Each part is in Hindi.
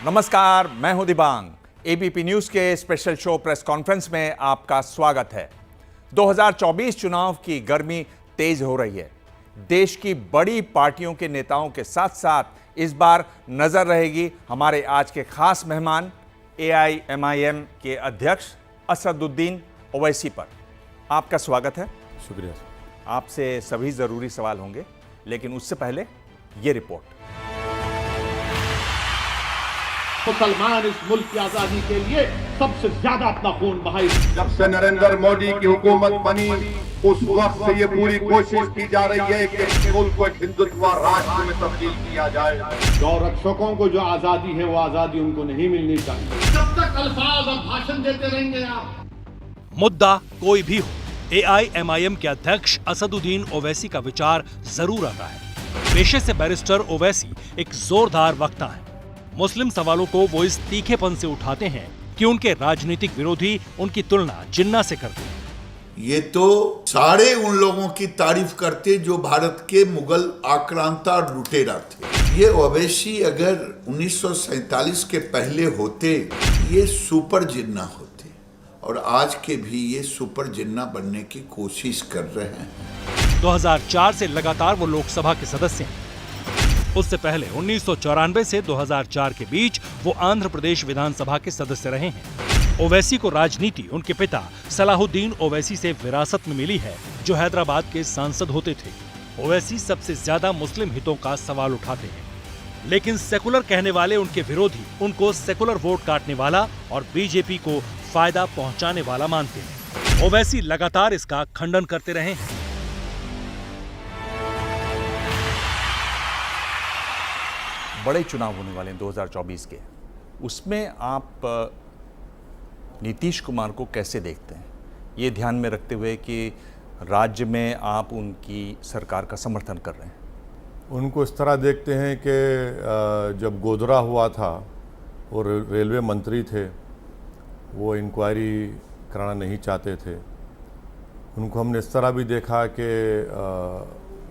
नमस्कार, मैं हूं दिबांग। एबीपी न्यूज के स्पेशल शो प्रेस कॉन्फ्रेंस में आपका स्वागत है। 2024 चुनाव की गर्मी तेज हो रही है। देश की बड़ी पार्टियों के नेताओं के साथ साथ इस बार नजर रहेगी हमारे आज के खास मेहमान एआईएमआईएम के अध्यक्ष असदुद्दीन ओवैसी पर। आपका स्वागत है। शुक्रिया। आपसे सभी जरूरी सवाल होंगे, लेकिन उससे पहले ये रिपोर्ट। मुसलमान इस मुल्क की आजादी के लिए सबसे ज्यादा अपना खून बहाई। जब से नरेंद्र मोदी की हुकूमत बनी उस वक्त से ये पूरी कोशिश की जा रही है कि मुल्क को एक हिंदुत्व राष्ट्र में तब्दील किया जाए। गौरक्षकों को जो आजादी है वो आजादी उनको नहीं मिलनी चाहिए। जब तक अल्फाज और भाषण देते रहेंगे आप। मुद्दा कोई भी हो, एआईएमआईएम के अध्यक्ष असदुद्दीन ओवैसी का विचार जरूर आता है। पेशे से बैरिस्टर ओवैसी एक जोरदार वक्ता है। मुस्लिम सवालों को वो इस तीखेपन से उठाते हैं कि उनके राजनीतिक विरोधी उनकी तुलना जिन्ना से करते हैं। ये तो सारे उन लोगों की तारीफ करते जो भारत के मुगल आक्रांता और लुटेरा थे। ये ओवैसी अगर 1947 के पहले होते ये सुपर जिन्ना होते, और आज के भी ये सुपर जिन्ना बनने की कोशिश कर रहे हैं। 2004 से लगातार वो लोकसभा के सदस्य हैं। उससे पहले 1994 से 2004 के बीच वो आंध्र प्रदेश विधानसभा के सदस्य रहे हैं। ओवैसी को राजनीति उनके पिता सलाहुद्दीन ओवैसी से विरासत में मिली है, जो हैदराबाद के सांसद होते थे। ओवैसी सबसे ज्यादा मुस्लिम हितों का सवाल उठाते हैं, लेकिन सेकुलर कहने वाले उनके विरोधी उनको सेकुलर वोट काटने वाला और बीजेपी को फायदा पहुंचाने वाला मानते हैं। ओवैसी लगातार इसका खंडन करते रहे हैं। बड़े चुनाव होने वाले हैं 2024 के, उसमें आप नीतीश कुमार को कैसे देखते हैं, ये ध्यान में रखते हुए कि राज्य में आप उनकी सरकार का समर्थन कर रहे हैं? उनको इस तरह देखते हैं कि जब गोधरा हुआ था और रेलवे मंत्री थे, वो इंक्वायरी कराना नहीं चाहते थे। उनको हमने इस तरह भी देखा कि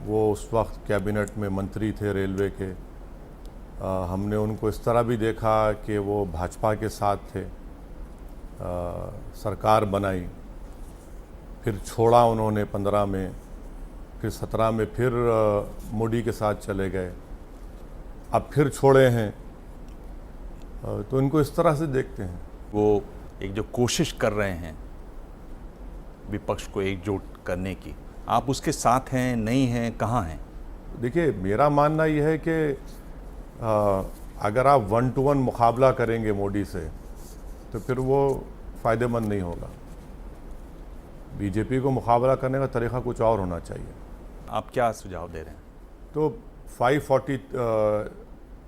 वो उस वक्त कैबिनेट में मंत्री थे रेलवे के। हमने उनको इस तरह भी देखा कि वो भाजपा के साथ थे, सरकार बनाई, फिर छोड़ा उन्होंने 15 में, फिर 17 में फिर मोदी के साथ चले गए, अब फिर छोड़े हैं। तो इनको इस तरह से देखते हैं। वो एक जो कोशिश कर रहे हैं विपक्ष को एकजुट करने की, आप उसके साथ हैं, नहीं हैं, कहाँ हैं? देखिए, मेरा मानना यह है कि अगर आप 1 to 1 मुकाबला करेंगे मोदी से तो फिर वो फ़ायदेमंद नहीं होगा। बीजेपी को मुकाबला करने का तरीका कुछ और होना चाहिए। आप क्या सुझाव दे रहे हैं? तो 540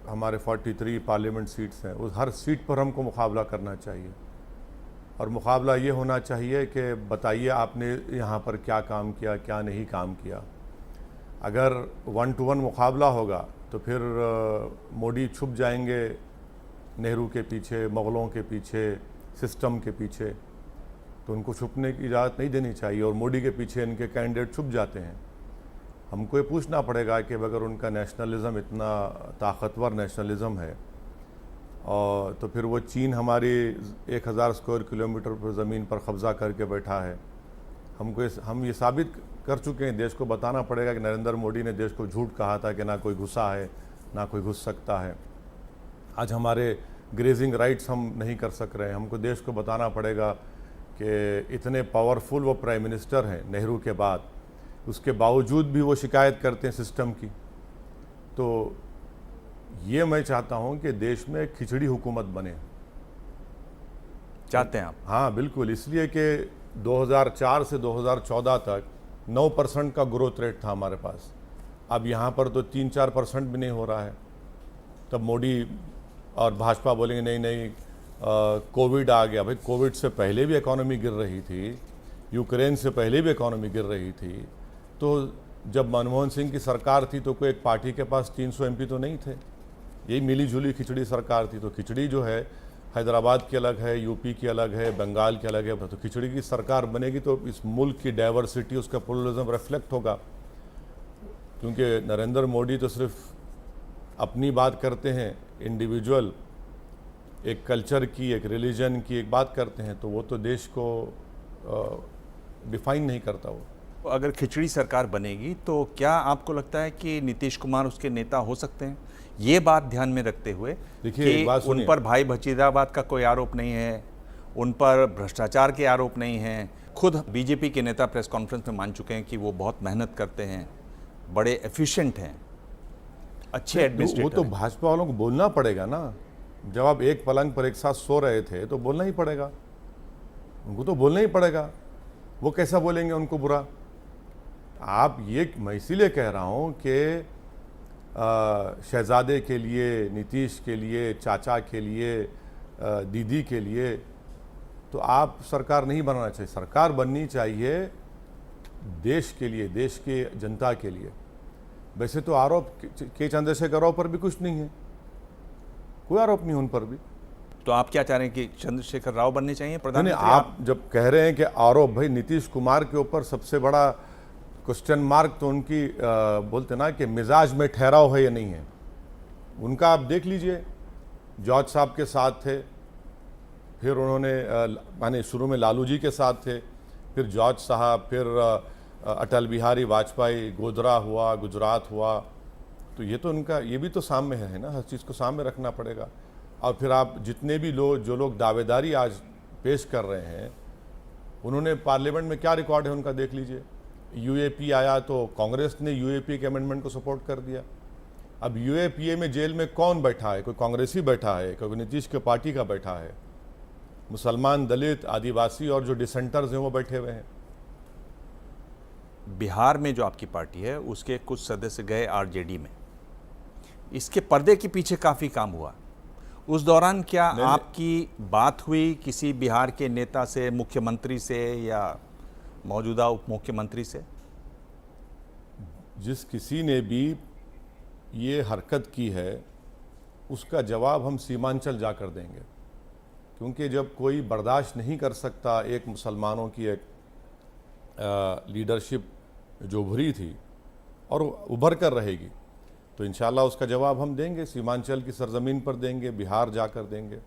हमारे 43 पार्लियामेंट सीट्स हैं, उस हर सीट पर हमको मुकाबला करना चाहिए। और मुकाबला ये होना चाहिए कि बताइए आपने यहाँ पर क्या काम किया, क्या नहीं काम किया। अगर 1 to 1 मुकाबला होगा तो फिर मोदी छुप जाएंगे नेहरू के पीछे, मुगलों के पीछे, सिस्टम के पीछे। तो उनको छुपने की इजाज़त नहीं देनी चाहिए, और मोदी के पीछे इनके कैंडिडेट छुप जाते हैं। हमको ये पूछना पड़ेगा कि अगर उनका नेशनलिज़म इतना ताकतवर नेशनलिज़म है, और तो फिर वो चीन हमारी 1000 स्क्वायर किलोमीटर पर ज़मीन पर कब्ज़ा करके बैठा है। हम ये साबित कर चुके हैं, देश को बताना पड़ेगा कि नरेंद्र मोदी ने देश को झूठ कहा था कि ना कोई घुसा है, ना कोई घुस सकता है। आज हमारे ग्रेजिंग राइट्स हम नहीं कर सक रहे हैं। हमको देश को बताना पड़ेगा कि इतने पावरफुल वो प्राइम मिनिस्टर हैं नेहरू के बाद, उसके बावजूद भी वो शिकायत करते हैं सिस्टम की। तो ये मैं चाहता हूँ कि देश में खिचड़ी हुकूमत बने। चाहते हैं आप? हाँ बिल्कुल, इसलिए कि 2004 से 2014 तक 9% का ग्रोथ रेट था हमारे पास। अब यहाँ पर तो 3-4% भी नहीं हो रहा है। तब मोदी और भाजपा बोलेंगे नहीं नहीं कोविड आ गया। भाई, कोविड से पहले भी इकोनॉमी गिर रही थी, यूक्रेन से पहले भी इकोनॉमी गिर रही थी। तो जब मनमोहन सिंह की सरकार थी तो कोई एक पार्टी के पास 300 MP तो नहीं थे। यही मिली जुली खिचड़ी सरकार थी। तो खिचड़ी जो है हैदराबाद की अलग है, यूपी की अलग है, बंगाल की अलग है। तो खिचड़ी की सरकार बनेगी तो इस मुल्क की डाइवर्सिटी, उसका प्लुरलिज्म रिफ्लेक्ट होगा। क्योंकि नरेंद्र मोदी तो सिर्फ अपनी बात करते हैं, इंडिविजुअल एक कल्चर की, एक रिलीजन की एक बात करते हैं, तो वो तो देश को डिफाइन नहीं करता वो। अगर खिचड़ी सरकार बनेगी तो क्या आपको लगता है कि नीतीश कुमार उसके नेता हो सकते हैं? ये बात ध्यान में रखते हुए देखिए, कि एक बात उन सुनिए। पर भाई भतीजावाद का कोई आरोप नहीं है, उन पर भ्रष्टाचार के आरोप नहीं हैं। खुद बीजेपी के नेता प्रेस कॉन्फ्रेंस में मान चुके हैं कि वो बहुत मेहनत करते हैं, बड़े एफिशिएंट हैं, अच्छे वो एडमिनिस्ट्रेटर तो हैं। भाजपा वालों को बोलना पड़ेगा ना। जब आप एक पलंग पर एक साथ सो रहे थे तो बोलना ही पड़ेगा, उनको तो बोलना ही पड़ेगा। वो कैसा बोलेंगे उनको बुरा? आप ये, मैं इसीलिए कह रहा हूँ कि शहजादे के लिए, नीतीश के लिए, चाचा के लिए, दीदी के लिए तो आप सरकार नहीं बनाना चाहिए। सरकार बननी चाहिए देश के लिए, देश के जनता के लिए। वैसे तो आरोप के चंद्रशेखर राव पर भी कुछ नहीं है, कोई आरोप नहीं उन पर भी। तो आप क्या चाह रहे हैं कि चंद्रशेखर राव बनने चाहिए नहीं, प्रधानमंत्री? आप जब कह रहे हैं कि आरोप, भाई नीतीश कुमार के ऊपर सबसे बड़ा क्वेश्चन मार्क तो उनकी बोलते ना कि मिजाज में ठहराव है या नहीं है। उनका आप देख लीजिए, जॉर्ज साहब के साथ थे, फिर उन्होंने माने शुरू में लालू जी के साथ थे, फिर जॉर्ज साहब, फिर अटल बिहारी वाजपेयी, गोधरा हुआ, गुजरात हुआ। तो ये तो उनका, ये भी तो सामने है ना, हर चीज़ को सामने रखना पड़ेगा। और फिर आप जितने भी लोग, जो लोग दावेदारी आज पेश कर रहे हैं, उन्होंने पार्लियामेंट में क्या रिकॉर्ड है उनका देख लीजिए। यूएपी आया तो कांग्रेस ने यूएपी के अमेंडमेंट को सपोर्ट कर दिया। अब यूएपीए में जेल में कौन बैठा है? कोई कांग्रेसी बैठा है, कोई नीतीश के पार्टी का बैठा है। मुसलमान, दलित, आदिवासी और जो डिसेंटर्स हैं वो बैठे हुए हैं। बिहार में जो आपकी पार्टी है उसके कुछ सदस्य गए आरजेडी में, इसके पर्दे के पीछे काफ़ी काम हुआ। उस दौरान क्या आपकी बात हुई किसी बिहार के नेता से, मुख्यमंत्री से या मौजूदा उप मुख्यमंत्री से? जिस किसी ने भी ये हरकत की है उसका जवाब हम सीमांचल जाकर देंगे, क्योंकि जब कोई बर्दाश्त नहीं कर सकता एक मुसलमानों की एक लीडरशिप जो उभरी थी और उभर कर रहेगी, तो इंशाल्लाह उसका जवाब हम देंगे, सीमांचल की सरजमीन पर देंगे, बिहार जाकर देंगे।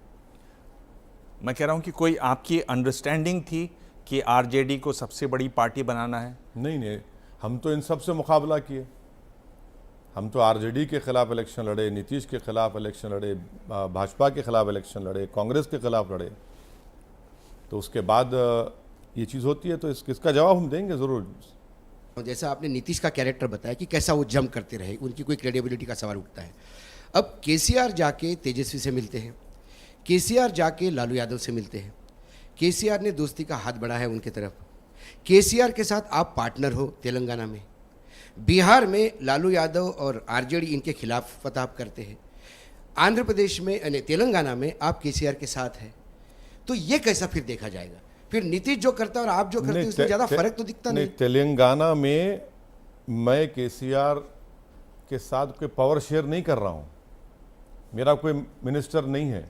मैं कह रहा हूं कि कोई आपकी अंडरस्टैंडिंग थी कि आरजेडी को सबसे बड़ी पार्टी बनाना है? नहीं, हम तो इन सब से मुकाबला किए। हम तो आरजेडी के खिलाफ इलेक्शन लड़े, नीतीश के खिलाफ इलेक्शन लड़े, भाजपा के खिलाफ इलेक्शन लड़े, कांग्रेस के खिलाफ लड़े। तो उसके बाद ये चीज़ होती है तो इसका जवाब हम देंगे ज़रूर। जैसा आपने नीतीश का कैरेक्टर बताया कि कैसा वो जम करते रहे, उनकी कोई क्रेडिबिलिटी का सवाल उठता है। अब केसीआर जाके तेजस्वी से मिलते हैं, केसीआर जाके लालू यादव से मिलते हैं, केसीआर ने दोस्ती का हाथ बढ़ाया उनके तरफ, केसीआर के साथ आप पार्टनर हो तेलंगाना में, बिहार में लालू यादव और आरजेडी इनके खिलाफ फतह करते हैं, आंध्र प्रदेश में यानी तेलंगाना में आप केसीआर के साथ हैं। तो ये कैसा फिर देखा जाएगा? फिर नीतीश जो करता है और आप जो करते हैं उसमें ज़्यादा फर्क तो दिखता नहीं। तेलंगाना में मैं केसीआर के साथ कोई पावर शेयर नहीं कर रहा हूँ, मेरा कोई मिनिस्टर नहीं है।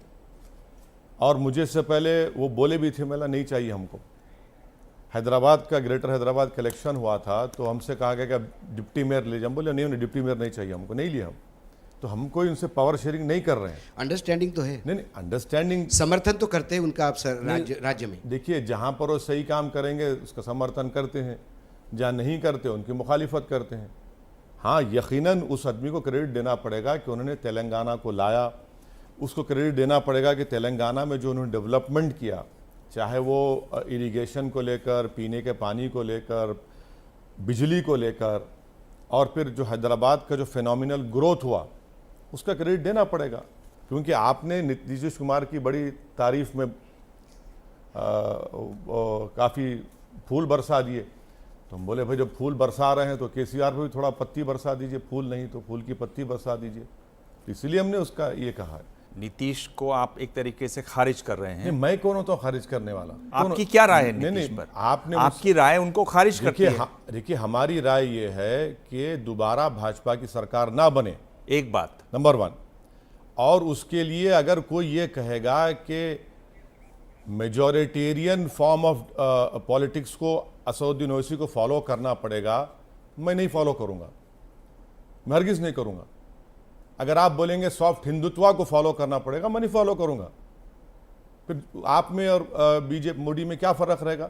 और मुझे से पहले वो बोले भी थे, मेला नहीं चाहिए हमको। हैदराबाद का, ग्रेटर हैदराबाद का इलेक्शन हुआ था तो हमसे कहा गया कि डिप्टी मेयर ले जाओ, बोले नहीं, डिप्टी मेयर नहीं चाहिए हमको, नहीं लिया हम। तो हम कोई उनसे पावर शेयरिंग नहीं कर रहे हैं। अंडरस्टैंडिंग तो है? नहीं, अंडरस्टैंडिंग, समर्थन तो करते हैं उनका आप राज्य में। देखिए, जहाँ पर वो सही काम करेंगे उसका समर्थन करते हैं, जहाँ नहीं करते उनकी मुखालिफत करते हैं। हाँ, यकीनन उस आदमी को क्रेडिट देना पड़ेगा कि उन्होंने तेलंगाना को लाया, उसको क्रेडिट देना पड़ेगा कि तेलंगाना में जो उन्होंने डेवलपमेंट किया, चाहे वो इरिगेशन को लेकर, पीने के पानी को लेकर, बिजली को लेकर, और फिर जो हैदराबाद का जो फिनोमिनल ग्रोथ हुआ उसका क्रेडिट देना पड़ेगा। क्योंकि आपने नीतीश कुमार की बड़ी तारीफ में काफ़ी फूल बरसा दिए, तो हम बोले भाई जब फूल बरसा रहे हैं तो केसीआर पे भी थोड़ा पत्ती बरसा दीजिए, फूल नहीं तो फूल की पत्ती बरसा दीजिए। इसलिए हमने उसका ये कहा है। नीतीश को आप एक तरीके से खारिज कर रहे हैं। नहीं, मैं कौन होता हूँ खारिज करने वाला? आपकी क्या राय है नीतीश नहीं, पर? आपकी राय उनको खारिज करती है? देखिए, हमारी राय ये है कि दोबारा भाजपा की सरकार ना बने, एक बात नंबर 1। और उसके लिए अगर कोई ये कहेगा कि मेजॉरिटेरियन फॉर्म ऑफ पॉलिटिक्स को असदुद्दीन ओवैसी को फॉलो करना पड़ेगा, मैं नहीं फॉलो करूंगा, मैं हरगिज़ नहीं करूंगा। अगर आप बोलेंगे सॉफ्ट हिंदुत्व को फॉलो करना पड़ेगा, मैं नहीं फॉलो करूंगा। फिर आप में और बीजेपी मोदी में क्या फ़र्क रहेगा?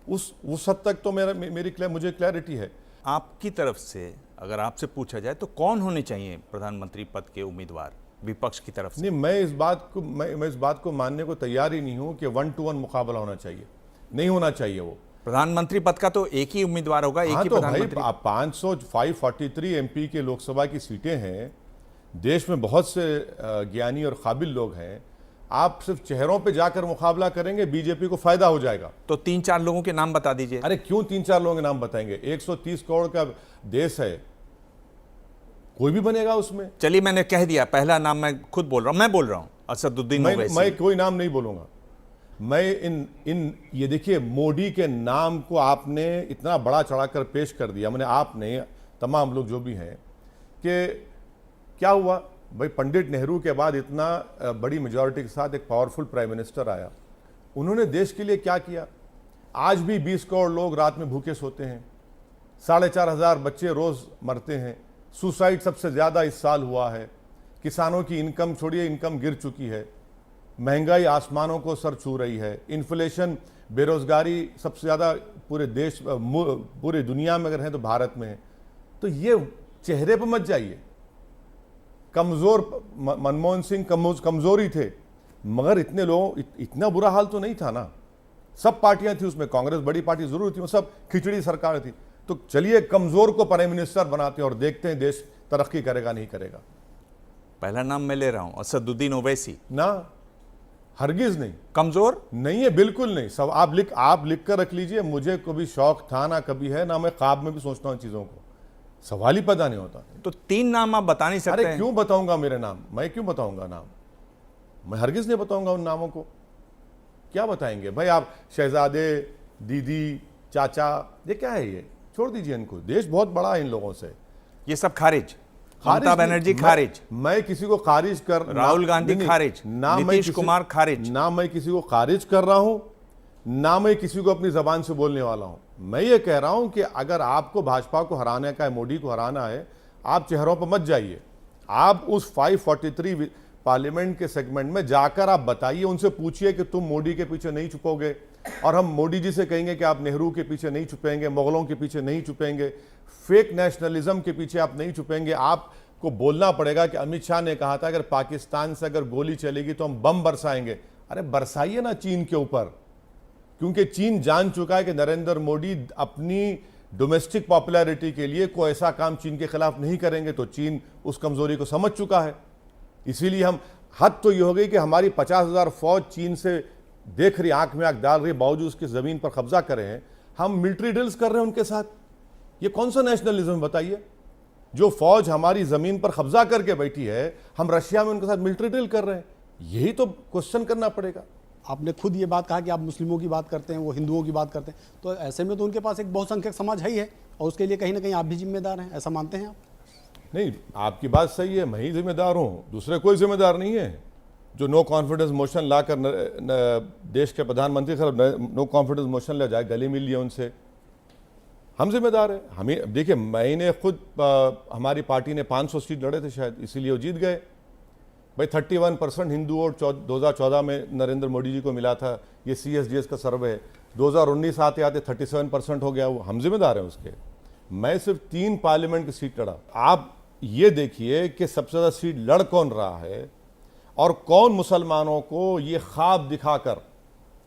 उस हद तक तो मुझे क्लैरिटी है। आपकी तरफ से अगर आपसे पूछा जाए तो कौन होने चाहिए प्रधानमंत्री पद के उम्मीदवार विपक्ष की तरफ से? नहीं, मैं इस बात को मानने को तैयार ही नहीं हूं कि 1-to-1 मुकाबला होना चाहिए। नहीं होना चाहिए। वो प्रधानमंत्री पद का तो एक ही उम्मीदवार होगा, एक ही तो भाई प्रधानमंत्री। 543 एमपी के लोकसभा की सीटें हैं, देश में बहुत से ज्ञानी और काबिल लोग हैं। आप सिर्फ चेहरों पे जाकर मुकाबला करेंगे, बीजेपी को फायदा हो जाएगा। तो 3-4 लोगों के नाम बता दीजिए। अरे क्यों 3-4 लोगों के नाम बताएंगे? 130 करोड़ का देश है, कोई भी बनेगा उसमें। चलिए, मैंने कह दिया, पहला नाम मैं खुद बोल रहा हूं असदुद्दीन ओवैसी। मैं कोई नाम नहीं बोलूंगा। मैं ये देखिए, मोदी के नाम को आपने इतना बड़ा चढ़ाकर पेश कर दिया, मैंने आपने तमाम लोग जो भी हैं, कि क्या हुआ भाई? पंडित नेहरू के बाद इतना बड़ी मेजॉरिटी के साथ एक पावरफुल प्राइम मिनिस्टर आया, उन्होंने देश के लिए क्या किया? आज भी 20 करोड़ लोग रात में भूखे सोते हैं, 4,500 बच्चे रोज मरते हैं, सुसाइड सबसे ज़्यादा इस साल हुआ है, किसानों की इनकम छोड़िए, इनकम गिर चुकी है, महंगाई आसमानों को सर छू रही है, इन्फ्लेशन, बेरोजगारी सबसे ज़्यादा पूरे देश, पूरे दुनिया में अगर है तो भारत में है। तो ये चेहरे पर मत जाइए। कमज़ोर मनमोहन सिंह कमज़ोरी थे, मगर इतना बुरा हाल तो नहीं था ना। सब पार्टियां थी उसमें, कांग्रेस बड़ी पार्टी जरूर थी, वो सब खिचड़ी सरकार थी। तो चलिए कमज़ोर को प्राइम मिनिस्टर बनाते हैं और देखते हैं देश तरक्की करेगा नहीं करेगा। पहला नाम मैं ले रहा हूं, असदुद्दीन ओवैसी। ना, हरगिज नहीं। कमजोर नहीं है, बिल्कुल नहीं। सब आप लिख कर रख लीजिए। मुझे कभी शौक था ना कभी है ना, मैं ख्वाब में भी सोचता हूँ चीज़ों को, सवाल ही पता नहीं होता। तो 3 नाम आप बता नहीं सकते? अरे क्यों बताऊंगा मेरे नाम? मैं क्यों बताऊंगा नाम? मैं हरगिज नहीं बताऊंगा उन नामों को। क्या बताएंगे भाई आप? शहजादे, दीदी, चाचा, ये क्या है? ये छोड़ दीजिए इनको। देश बहुत बड़ा है इन लोगों से। ये सब खारिज। ममता बनर्जी खारिज। मैं किसी को खारिज कर, राहुल गांधी खारिज, नीतीश कुमार खारिज। ना मैं किसी को खारिज कर रहा हूं, ना मैं किसी को अपनी जबान से बोलने वाला हूं। मैं ये कह रहा हूं कि अगर आपको भाजपा को हराने का है, मोदी को हराना है, आप चेहरों पर मत जाइए। आप उस 543 पार्लियामेंट के सेगमेंट में जाकर आप बताइए, उनसे पूछिए कि तुम मोदी के पीछे नहीं छुपोगे, और हम मोदी जी से कहेंगे कि आप नेहरू के पीछे नहीं छुपेंगे, मुगलों के पीछे नहीं छुपेंगे, फेक नेशनलिज्म के पीछे आप नहीं छुपेंगे। आपको बोलना पड़ेगा कि अमित शाह ने कहा था अगर पाकिस्तान से अगर गोली चलेगी तो हम बम बरसाएंगे। अरे बरसाइए ना चीन के ऊपर, क्योंकि चीन जान चुका है कि नरेंद्र मोदी अपनी डोमेस्टिक पॉपुलैरिटी के लिए कोई ऐसा काम चीन के खिलाफ नहीं करेंगे। तो चीन उस कमजोरी को समझ चुका है। इसीलिए हम, हद तो ये हो गई कि हमारी 50,000 फौज चीन से देख रही, आंख में आंख डाल रही, बावजूद उसकी जमीन पर कब्जा कर रहे हैं। हम मिलिट्री ड्रिल्स कर रहे हैं उनके साथ। ये कौन सा नेशनलिज्म बताइए? जो फौज हमारी जमीन पर कब्जा करके बैठी है, हम रशिया में उनके साथ मिलिट्री ड्रिल कर रहे हैं। यही तो क्वेश्चन करना पड़ेगा। आपने खुद ये बात कहा कि आप मुस्लिमों की बात करते हैं, वो हिंदुओं की बात करते हैं, तो ऐसे में तो उनके पास एक बहुसंख्यक समाज है ही है, और उसके लिए कहीं ना कहीं आप भी जिम्मेदार हैं, ऐसा मानते हैं आप? नहीं, आपकी बात सही है, मैं ही जिम्मेदार हूँ, दूसरे कोई जिम्मेदार नहीं है। जो नो कॉन्फिडेंस मोशन लाकर देश के प्रधानमंत्री नो कॉन्फिडेंस मोशन ले जाए, गले मिल लिया उनसे, हम जिम्मेदार है। हमें देखिए, मैंने खुद हमारी पार्टी ने 500 सीट लड़े थे शायद, इसीलिए वो जीत गए भाई। 31% हिंदू वोट 2014 में नरेंद्र मोदी जी को मिला था। ये CSDS का सर्वे है। 2019 आते आते 37% हो गया। वो हम जिम्मेदार हैं उसके। मैं सिर्फ 3 पार्लियामेंट की सीट लड़ा। आप ये देखिए कि सबसे ज़्यादा सीट लड़ कौन रहा है, और कौन मुसलमानों को ये ख्वाब दिखाकर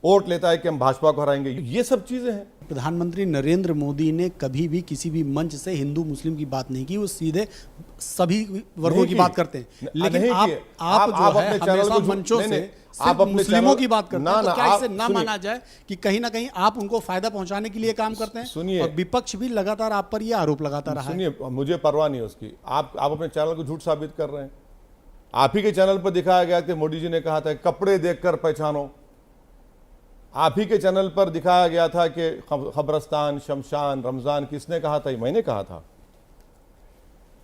वोट लेता है कि हम भाजपा को हराएंगे। ये सब चीज़ें हैं। प्रधानमंत्री नरेंद्र मोदी ने कभी भी किसी भी मंच से हिंदू मुस्लिम की बात नहीं की, वो सीधे सभी वर्गों की बात करते हैं। लेकिन आप जो है हमेशा मंचों से सिर्फ मुस्लिमों की बात करते हैं, तो क्या इसे ना माना जाए कि कहीं ना कहीं आप उनको फायदा पहुंचाने के लिए काम करते हैं? सुनिए, और विपक्ष भी लगातार आप पर यह आरोप लगाता रहा है। सुनिए, मुझे परवाह नहीं उसकी। आप अपने चैनल को झूठ साबित कर रहे हैं। आप ही के चैनल पर दिखाया गया कि मोदी जी ने कहा था कपड़े देखकर पहचानो। आप ही के चैनल पर दिखाया गया था कि खबरस्तान, शमशान, रमजान किसने कहा था? मैंने कहा था,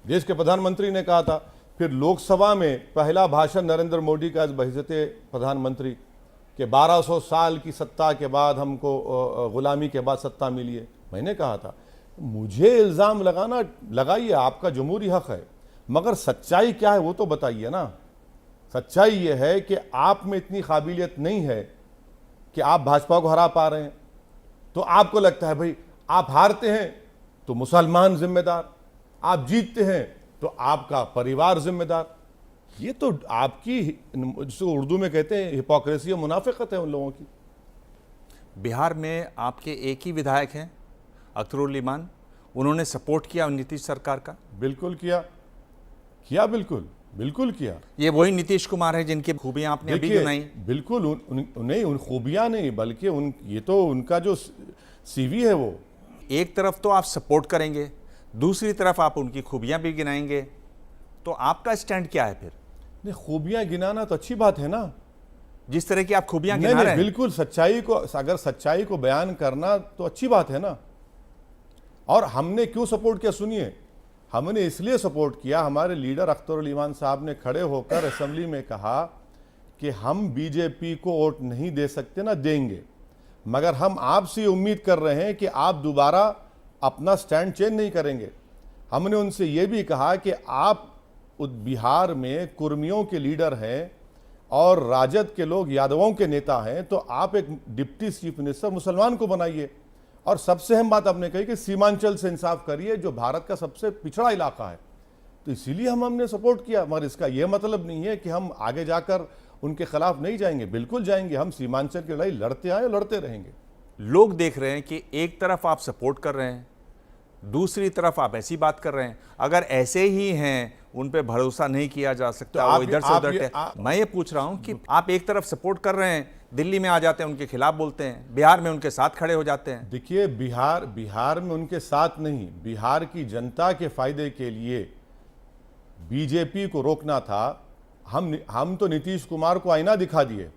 देश के प्रधानमंत्री ने कहा था। फिर लोकसभा में पहला भाषण नरेंद्र मोदी का बहिज़्ज़ते प्रधानमंत्री के 1200 साल की सत्ता के बाद हमको गुलामी के बाद सत्ता मिली है, मैंने कहा था। मुझे इल्ज़ाम लगाना लगाइए, आपका जमहूरी हक है, मगर सच्चाई क्या है वो तो बताइए ना। सच्चाई ये है कि आप में इतनी काबिलियत नहीं है कि आप भाजपा को हरा पा रहे हैं। तो आपको लगता है भाई आप हारते हैं तो मुसलमान जिम्मेदार, आप जीतते हैं तो आपका परिवार जिम्मेदार। ये तो आपकी, जिसको उर्दू में कहते हैं हिपोक्रेसी और मुनाफिकत है उन लोगों की। बिहार में आपके एक ही विधायक हैं अख्तरुल ईमान, उन्होंने सपोर्ट किया नीतीश सरकार का? बिल्कुल किया बिल्कुल किया। ये वही नीतीश कुमार है जिनकी खूबियां आपने अभी गिनाई? बिल्कुल उन खूबियां नहीं, बल्कि ये तो उनका जो सीवी है वो। एक तरफ तो आप सपोर्ट करेंगे, दूसरी तरफ आप उनकी खूबियां भी गिनाएंगे, तो आपका स्टैंड क्या है फिर? नहीं, खूबियां गिनाना तो अच्छी बात है ना, जिस तरह की आप खूबियां गिना रहे हैं। बिल्कुल अगर सच्चाई को बयान करना तो अच्छी बात है ना। और हमने क्यों सपोर्ट किया सुनिए, हमने इसलिए सपोर्ट किया, हमारे लीडर अख्तरुल ईमान साहब ने खड़े होकर असेंबली में कहा कि हम बीजेपी को वोट नहीं दे सकते ना देंगे, मगर हम आपसे उम्मीद कर रहे हैं कि आप दोबारा अपना स्टैंड चेंज नहीं करेंगे। हमने उनसे ये भी कहा कि आप बिहार में कुर्मियों के लीडर हैं और राजद के लोग यादवों के नेता हैं, तो आप एक डिप्टी चीफ मिनिस्टर मुसलमान को बनाइए। और सबसे अहम बात आपने कही कि सीमांचल से इंसाफ करिए, जो भारत का सबसे पिछड़ा इलाका है। तो इसीलिए हमने सपोर्ट किया, मगर इसका यह मतलब नहीं है कि हम आगे जाकर उनके खिलाफ नहीं जाएंगे, बिल्कुल जाएंगे। हम सीमांचल की लड़ाई लड़ते आए, लड़ते रहेंगे। लोग देख रहे हैं कि एक तरफ आप सपोर्ट कर रहे हैं, दूसरी तरफ आप ऐसी बात कर रहे हैं। अगर ऐसे ही हैं, उन पे भरोसा नहीं किया जा सकता, वो इधर से उधर। मैं ये पूछ रहा हूं कि आप एक तरफ सपोर्ट कर रहे हैं, दिल्ली में आ जाते हैं उनके खिलाफ बोलते हैं, बिहार में उनके साथ खड़े हो जाते हैं। देखिए, बिहार में उनके साथ नहीं, बिहार की जनता के फायदे के लिए बीजेपी को रोकना था। हम तो नीतीश कुमार को आईना दिखा दिए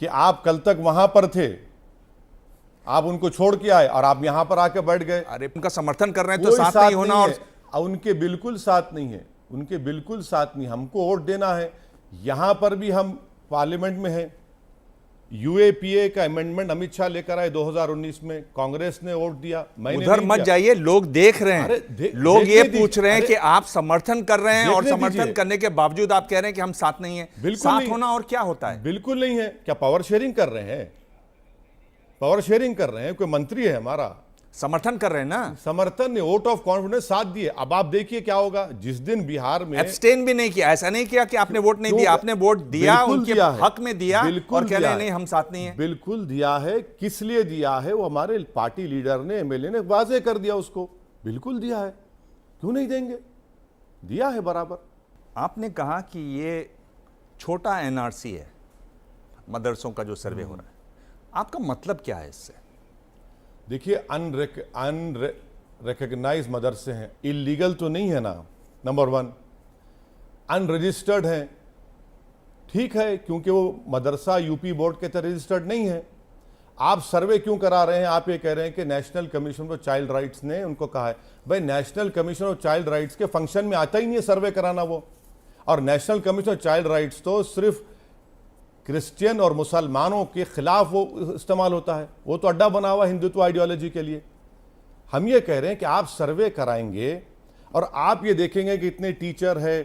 कि आप कल तक वहां पर थे, आप उनको छोड़ के आए और आप यहां पर आके बैठ गए। अरे उनका समर्थन कर रहे हैं तो साथ नहीं होना। और उनके बिल्कुल साथ नहीं है, उनके बिल्कुल साथ नहीं। हमको वोट देना है, यहां पर भी हम पार्लियामेंट में हैं। यूएपीए का अमेंडमेंट अमित शाह लेकर आए 2019 में, कांग्रेस ने वोट दिया। उधर मत जाइए, लोग देख रहे हैं। लोग ये पूछ रहे हैं कि आप समर्थन कर रहे हैं और समर्थन करने के बावजूद आप कह रहे हैं कि हम साथ नहीं है। साथ होना और क्या होता है? बिल्कुल नहीं है। क्या पावर शेयरिंग कर रहे हैं? पावर शेयरिंग कर रहे हैं। कोई मंत्री है हमारा, समर्थन कर रहे हैं ना। समर्थन ने, वोट ऑफ कॉन्फिडेंस साथ दिए। अब आप देखिए क्या होगा जिस दिन बिहार में एब्सटेन भी नहीं किया। ऐसा नहीं किया कि आपने वोट नहीं दिया, आपने वोट दिया, उनके हक में दिया और कह रहे हैं नहीं हम साथ नहीं है। बिल्कुल दिया है। किस लिए दिया है वो हमारे पार्टी लीडर ने, एमएलए ने वाजे कर दिया उसको। बिल्कुल दिया है, क्यों नहीं देंगे, दिया है बराबर। आपने कहा कि ये छोटा एनआरसी है, मदरसों का जो सर्वे हो रहा है, आपका मतलब क्या है इससे? देखिए, अनरिकग्नाइज मदरसे हैं, इलीगल तो नहीं है ना, नंबर 1। अनरजिस्टर्ड हैं, ठीक है, क्योंकि वो मदरसा यूपी बोर्ड के तहत रजिस्टर्ड नहीं है। आप सर्वे क्यों करा रहे हैं? आप ये कह रहे हैं कि national commission for child rights ने उनको कहा है। भाई, national commission of child rights के फंक्शन में आता ही नहीं है सर्वे कराना वो। और national commission of child rights तो सिर्फ क्रिश्चियन और मुसलमानों के खिलाफ वो इस्तेमाल होता है, वो तो अड्डा बना हुआ हिंदुत्व आइडियोलॉजी के लिए। हम ये कह रहे हैं कि आप सर्वे कराएंगे और आप ये देखेंगे कि कितने टीचर है,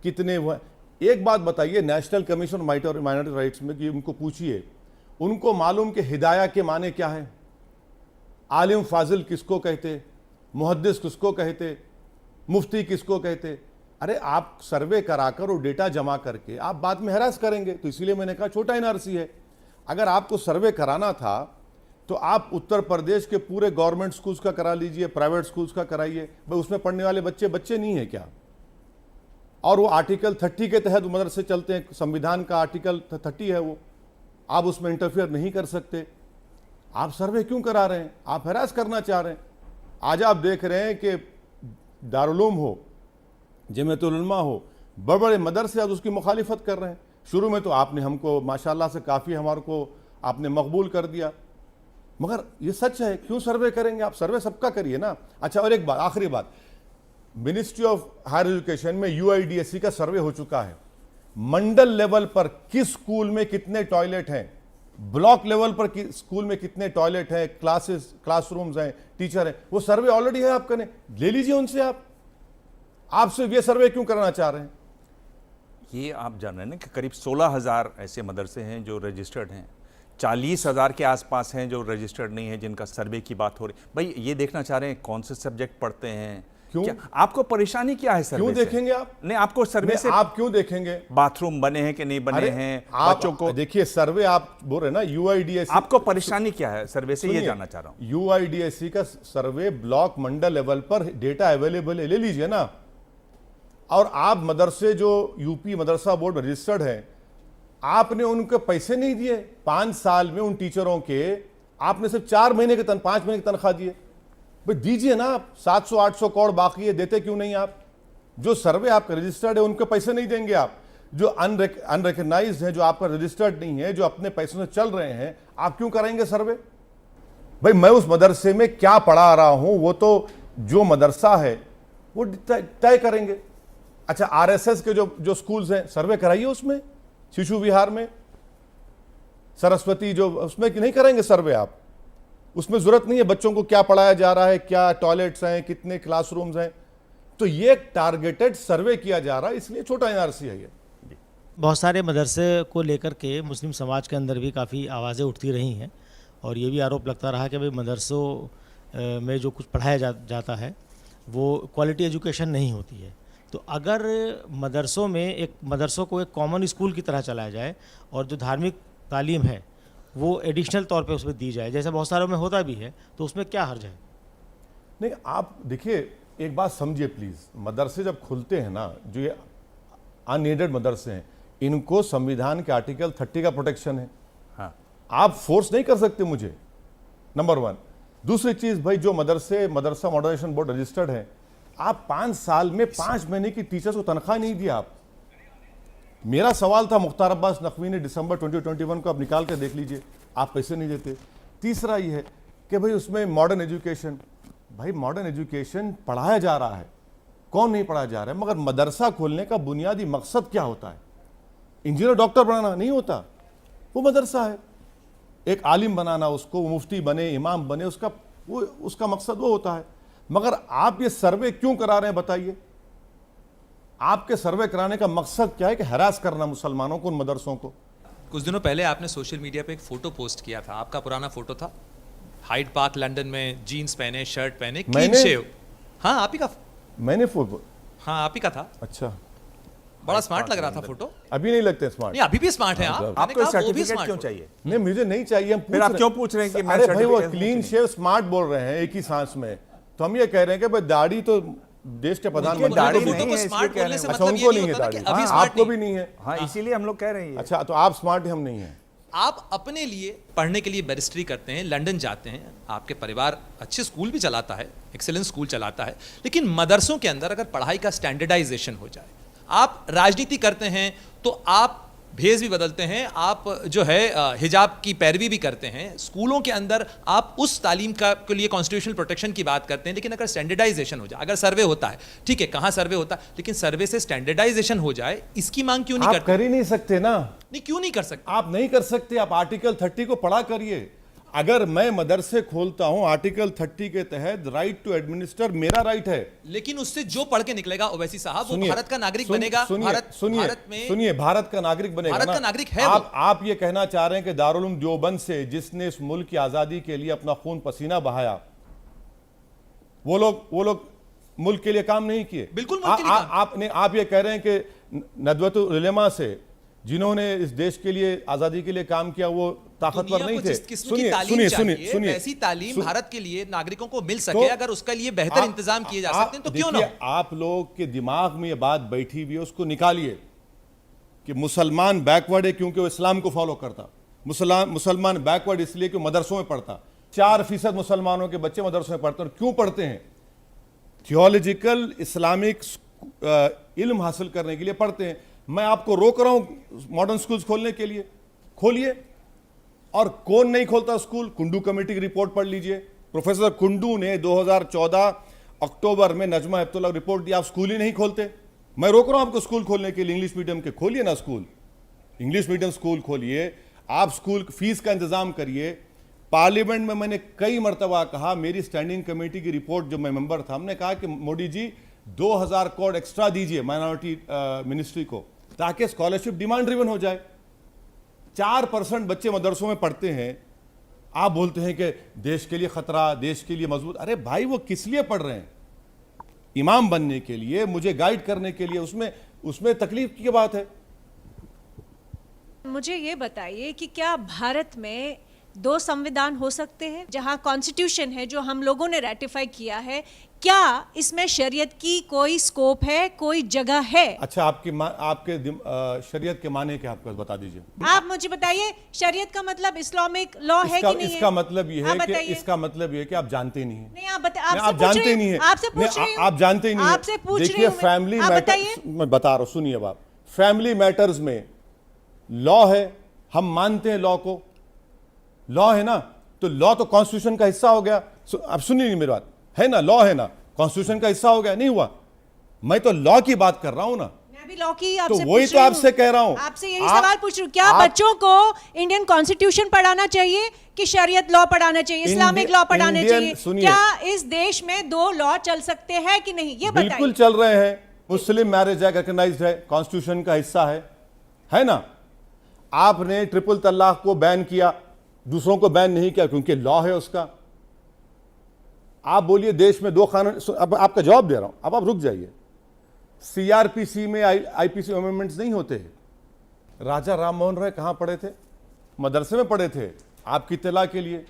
कितने वो। एक बात बताइए, नेशनल कमीशन माइनॉरिटी राइट्स में कि उनको पूछिए, उनको मालूम कि हिदाया के माने क्या है, आलिम फाजिल किसको कहते, मुहद्दिस किसको कहते, मुफ्ती किसको कहते। अरे आप सर्वे कराकर और डेटा जमा करके आप बाद में हैरास करेंगे। तो इसीलिए मैंने कहा छोटा एनआरसी है। अगर आपको सर्वे कराना था तो आप उत्तर प्रदेश के पूरे गवर्नमेंट स्कूल्स का करा लीजिए, प्राइवेट स्कूल्स का कराइए। भाई, उसमें पढ़ने वाले बच्चे नहीं है क्या? और वो आर्टिकल 30 के तहत मदरसे चलते हैं, संविधान का आर्टिकल 30 है वो, आप उसमें इंटरफियर नहीं कर सकते। आप सर्वे क्यों करा रहे हैं? आप हैरास करना चाह रहे हैं। आज आप देख रहे हैं कि दारुल उलूम हो, जमीयतुल उलमा हो, बड़े बड़े मदरसे आज उसकी मुखालिफत कर रहे हैं। शुरू में तो आपने हमको माशाल्लाह से काफ़ी हमारे को आपने मकबूल कर दिया, मगर ये सच है। क्यों सर्वे करेंगे आप? सर्वे सबका करिए ना। अच्छा, और एक बात, आखिरी बात, मिनिस्ट्री ऑफ हायर एजुकेशन में यूआईडीएसई का सर्वे हो चुका है। मंडल लेवल पर किस स्कूल में कितने टॉयलेट हैं, ब्लॉक लेवल पर स्कूल में कितने टॉयलेट हैं, क्लासरूम्स हैं, टीचर हैं, वो सर्वे ऑलरेडी है। आप करें, ले लीजिए उनसे। आप सिर्फ ये सर्वे क्यों कराना चाह रहे हैं? ये आप जान रहे हैं ना कि करीब 16,000 ऐसे मदरसे हैं जो रजिस्टर्ड हैं, 40,000 के आसपास हैं जो रजिस्टर्ड नहीं है, जिनका सर्वे की बात हो रही। भाई ये देखना चाह रहे हैं कौन से सब्जेक्ट पढ़ते हैं, क्यों? क्या आपको परेशानी क्या है सर्वे क्यों से? देखेंगे आप? नहीं, आपको सर्वे से आप क्यों देखेंगे? बाथरूम बने हैं कि नहीं बने हैं, बच्चों को देखिए, सर्वे आप बोल रहे हैं ना, यूआईडीएसी। आपको परेशानी क्या है सर्वे से, ये जानना चाह रहा हूं। यूआईडीएसी का सर्वे ब्लॉक मंडल लेवल पर डेटा अवेलेबल है, ले लीजिए ना। और आप मदरसे जो यूपी मदरसा बोर्ड में रजिस्टर्ड है, आपने उनको पैसे नहीं दिए 5 साल में, उन टीचरों के आपने सिर्फ 4 महीने के 5 महीने की तनख्वाह दिए। भाई दीजिए ना, 700-800 करोड़ बाकी है, देते क्यों नहीं आप? जो सर्वे आपका रजिस्टर्ड है उनके पैसे नहीं देंगे आप। जो अनरिकग्नाइज्ड है, जो आपका रजिस्टर्ड नहीं है, जो अपने पैसों से चल रहे हैं, आप क्यों कराएंगे सर्वे? भाई मैं उस मदरसे में क्या पढ़ा रहा हूं वो तो जो मदरसा है वो तय करेंगे। अच्छा, आरएसएस के जो स्कूल्स हैं, सर्वे कराइए उसमें, शिशु विहार में, सरस्वती जो, उसमें नहीं करेंगे सर्वे आप? उसमें जरूरत नहीं है बच्चों को क्या पढ़ाया जा रहा है, क्या टॉयलेट्स हैं, कितने क्लासरूम्स हैं। तो ये टारगेटेड सर्वे किया जा रहा है, इसलिए छोटा एनआरसी है ये। बहुत सारे मदरसे को लेकर के मुस्लिम समाज के अंदर भी काफ़ी आवाज़ें उठती रही हैं, और ये भी आरोप लगता रहा कि भाई मदरसों में जो कुछ पढ़ाया जाता है वो क्वालिटी एजुकेशन नहीं होती है। तो अगर मदरसों को एक कॉमन स्कूल की तरह चलाया जाए और जो धार्मिक तालीम है वो एडिशनल तौर पे उसमें दी जाए, जैसे बहुत सारों में होता भी है, तो उसमें क्या हर्ज है? नहीं, आप देखिए, एक बात समझिए प्लीज़, मदरसे जब खुलते हैं ना, जो ये अनएडेड मदरसे हैं, इनको संविधान के आर्टिकल 30 का प्रोटेक्शन है। हाँ। आप फोर्स नहीं कर सकते मुझे, नंबर 1। दूसरी चीज़, भाई जो मदरसा मॉडर्नाइजेशन बोर्ड रजिस्टर्ड है, आप 5 साल में 5 महीने की टीचर्स को तनख्वाह नहीं दिया आप। मेरा सवाल था, मुख्तार अब्बास नकवी ने दिसंबर 2021 को आप निकाल कर देख लीजिए, आप पैसे नहीं देते। तीसरा ये है कि भाई उसमें मॉडर्न एजुकेशन, भाई मॉडर्न एजुकेशन पढ़ाया जा रहा है, कौन नहीं पढ़ाया जा रहा है, मगर मदरसा खोलने का बुनियादी मकसद क्या होता है? इंजीनियर डॉक्टर बनाना नहीं होता, वो मदरसा है। एक आलिम बनाना, उसको मुफ्ती बने, इमाम बने, उसका मकसद वो होता है। मगर आप ये सर्वे क्यों करा रहे हैं बताइए? आपके सर्वे कराने का मकसद क्या है? कि हरास करना मुसलमानों को, उन मदरसों को। कुछ दिनों पहले आपने सोशल मीडिया पे एक फोटो पोस्ट किया था, आपका पुराना फोटो था, हाइड पार्क लंदन में, जीन्स पहने, शर्ट पहने, क्लीन शेव। हाँ, आप ही का। मैंने फोटो? हाँ, आप ही का था। अच्छा, बड़ा स्मार्ट लग रहा था फोटो। अभी नहीं लगते स्मार्ट? नहीं, अभी भी स्मार्ट है आप। आपको सर्टिफिकेट क्यों चाहिए? नहीं, मुझे नहीं चाहिए। फिर आप क्यों पूछ रहे हैं कि मैं अरे भाई, वो certificate क्लीन शेव स्मार्ट बोल रहे हैं एक ही सांस में, तो हम ये कह रहे हैं कि भाई दाढ़ी तो देश के प्रधानमंत्री दाढ़ी को नहीं है, इसलिए कह रहे हैं। अच्छा, उनको नहीं है दाढ़ी, आपको भी नहीं है। हाँ, इसीलिए हम लोग कह रहे हैं। अच्छा, तो आप स्मार्ट हैं, हम नहीं हैं। आप अपने लिए पढ़ने के लिए बैरिस्ट्री करते हैं, लंदन जाते हैं, आपके परिवार अच्छे स्कूल भी चलाता है, एक्सीलेंस स्कूल चलाता है, लेकिन मदरसों के अंदर अगर पढ़ाई का स्टैंडर्डाइजेशन हो जाए, आप राजनीति करते हैं तो आप भेष भी बदलते हैं, आप जो है हिजाब की पैरवी भी करते हैं, स्कूलों के अंदर आप उस तालीम का के लिए कॉन्स्टिट्यूशनल प्रोटेक्शन की बात करते हैं, लेकिन अगर स्टैंडर्डाइजेशन हो जाए, अगर सर्वे होता है, ठीक है, कहाँ सर्वे होता है, लेकिन सर्वे से स्टैंडर्डाइजेशन हो जाए, इसकी मांग क्यों नहीं आप करते? कर ही नहीं सकते ना। नहीं, क्यों नहीं कर सकते? आप नहीं कर सकते। आप आर्टिकल 30 को पढ़ा करिए। अगर मैं मदरसे खोलता हूं, आर्टिकल 30 के तहत राइट टू एडमिनिस्टर मेरा राइट है, लेकिन उससे जो पढ़ के निकलेगा ओवैसी साहब वो भारत का नागरिक बनेगा। सुनिए, भारत का नागरिक बनेगा। भारत का नागरिक है। आप ये कहना चाह रहे हैं कि दारुल उलूम देवबंद से जिसने इस मुल्क की आजादी के लिए अपना खून पसीना बहाया, वो लोग मुल्क के लिए काम नहीं किए? बिल्कुल। आप ये कह रहे हैं कि नदवतुल उलमा से जिन्होंने इस देश के लिए, आजादी के लिए काम किया, वो ताकतवर नहीं थे? सुनिए, ऐसी तालीम भारत के लिए नागरिकों को मिल सके, अगर उसके लिए बेहतर इंतजाम किए जा सकते हैं तो क्यों ना? आप लोग के दिमाग में ये बात बैठी हुई है, उसको निकालिए कि मुसलमान बैकवर्ड है क्योंकि वो इस्लाम को फॉलो करता। मुसलमान बैकवर्ड इसलिए कि मदरसों में पढ़ता। 4% मुसलमानों के बच्चे मदरसों में पढ़ते हैं। और क्यों पढ़ते हैं? थियोलॉजिकल इस्लामिक इल्म हासिल करने के लिए पढ़ते हैं। मैं आपको रोक रहा हूं मॉडर्न स्कूल्स खोलने के लिए, खोलिए। और कौन नहीं खोलता स्कूल? कुंडू कमेटी की रिपोर्ट पढ़ लीजिए। प्रोफेसर कुंडू ने 2014 अक्टूबर में नजमा हेपतुल्ला रिपोर्ट दी, आप स्कूल ही नहीं खोलते। मैं रोक रहा हूं आपको स्कूल खोलने के लिए, इंग्लिश मीडियम के। खोलिए ना स्कूल, इंग्लिश मीडियम स्कूल खोलिए। आप स्कूल फीस का इंतजाम करिए। पार्लियामेंट में मैंने कई मरतबा कहा, मेरी स्टैंडिंग कमेटी की रिपोर्ट जो मैं मेंबर था, हमने कहा कि मोदी जी 2000 करोड़ एक्स्ट्रा दीजिए माइनॉरिटी मिनिस्ट्री को, ताकि स्कॉलरशिप डिमांड ड्रिवन हो जाए। 4% बच्चे मदरसों में पढ़ते हैं, आप बोलते हैं कि देश के लिए खतरा, देश के लिए मजबूत। अरे भाई, वो किस लिए पढ़ रहे हैं? इमाम बनने के लिए, मुझे गाइड करने के लिए। उसमें तकलीफ की बात है। मुझे ये बताइए कि क्या भारत में 2 संविधान हो सकते हैं? जहां कॉन्स्टिट्यूशन है जो हम लोगों ने रेटिफाई किया है, क्या इसमें शरीयत की कोई स्कोप है, कोई जगह है? अच्छा, आपके शरीयत के माने क्या, आपको बता दीजिए। आप मुझे बताइए, शरीयत का मतलब इस्लामिक लॉ है कि नहीं? इसका मतलब ये है कि आप जानते नहीं है। नहीं, आप जानते नहीं है। आपसे पूछ रही हूं। आप जानते ही नहीं है। आपसे पूछ रही देखिए, हूं। फैमिली मैटर्स, मैं बता रहा हूं, सुनिए बात। फैमिली मैटर्स में लॉ है, हम मानते हैं लॉ को। लॉ है ना, तो लॉ तो कॉन्स्टिट्यूशन का हिस्सा हो गया। अब सुनिए मेरी बात, है ना, लॉ है ना, कॉन्स्टिट्यूशन का हिस्सा हो गया, नहीं हुआ? मैं तो लॉ की बात कर रहा हूं ना। मैं भी लॉ की तो वही तो आपसे कह रहा हूं। आपसे यही सवाल पूछ रही हूं, क्या बच्चों को इंडियन कॉन्स्टिट्यूशन पढ़ाना चाहिए कि शरीयत लॉ पढ़ाना चाहिए, इस्लामिक लॉ पढ़ाना चाहिए? क्या इस देश में 2 लॉ चल सकते हैं कि नहीं, ये बताइए। बिल्कुल चल रहे हैं। मुस्लिम मैरिज एक्ट रिकॉग्नाइज्ड है, कॉन्स्टिट्यूशन का हिस्सा है ना। आपने ट्रिपल तलाक को बैन किया, दूसरों को बैन नहीं किया क्योंकि लॉ है उसका। आप बोलिए देश में 2 कानून, अब आपका जवाब दे रहा हूं, अब आप रुक जाइए। सीआरपीसी में आईपीसी अमेंडमेंट्स नहीं होते। राजा राम मोहन राय कहां पढ़े थे? मदरसे में पढ़े थे। आपकी इत्तला के लिए,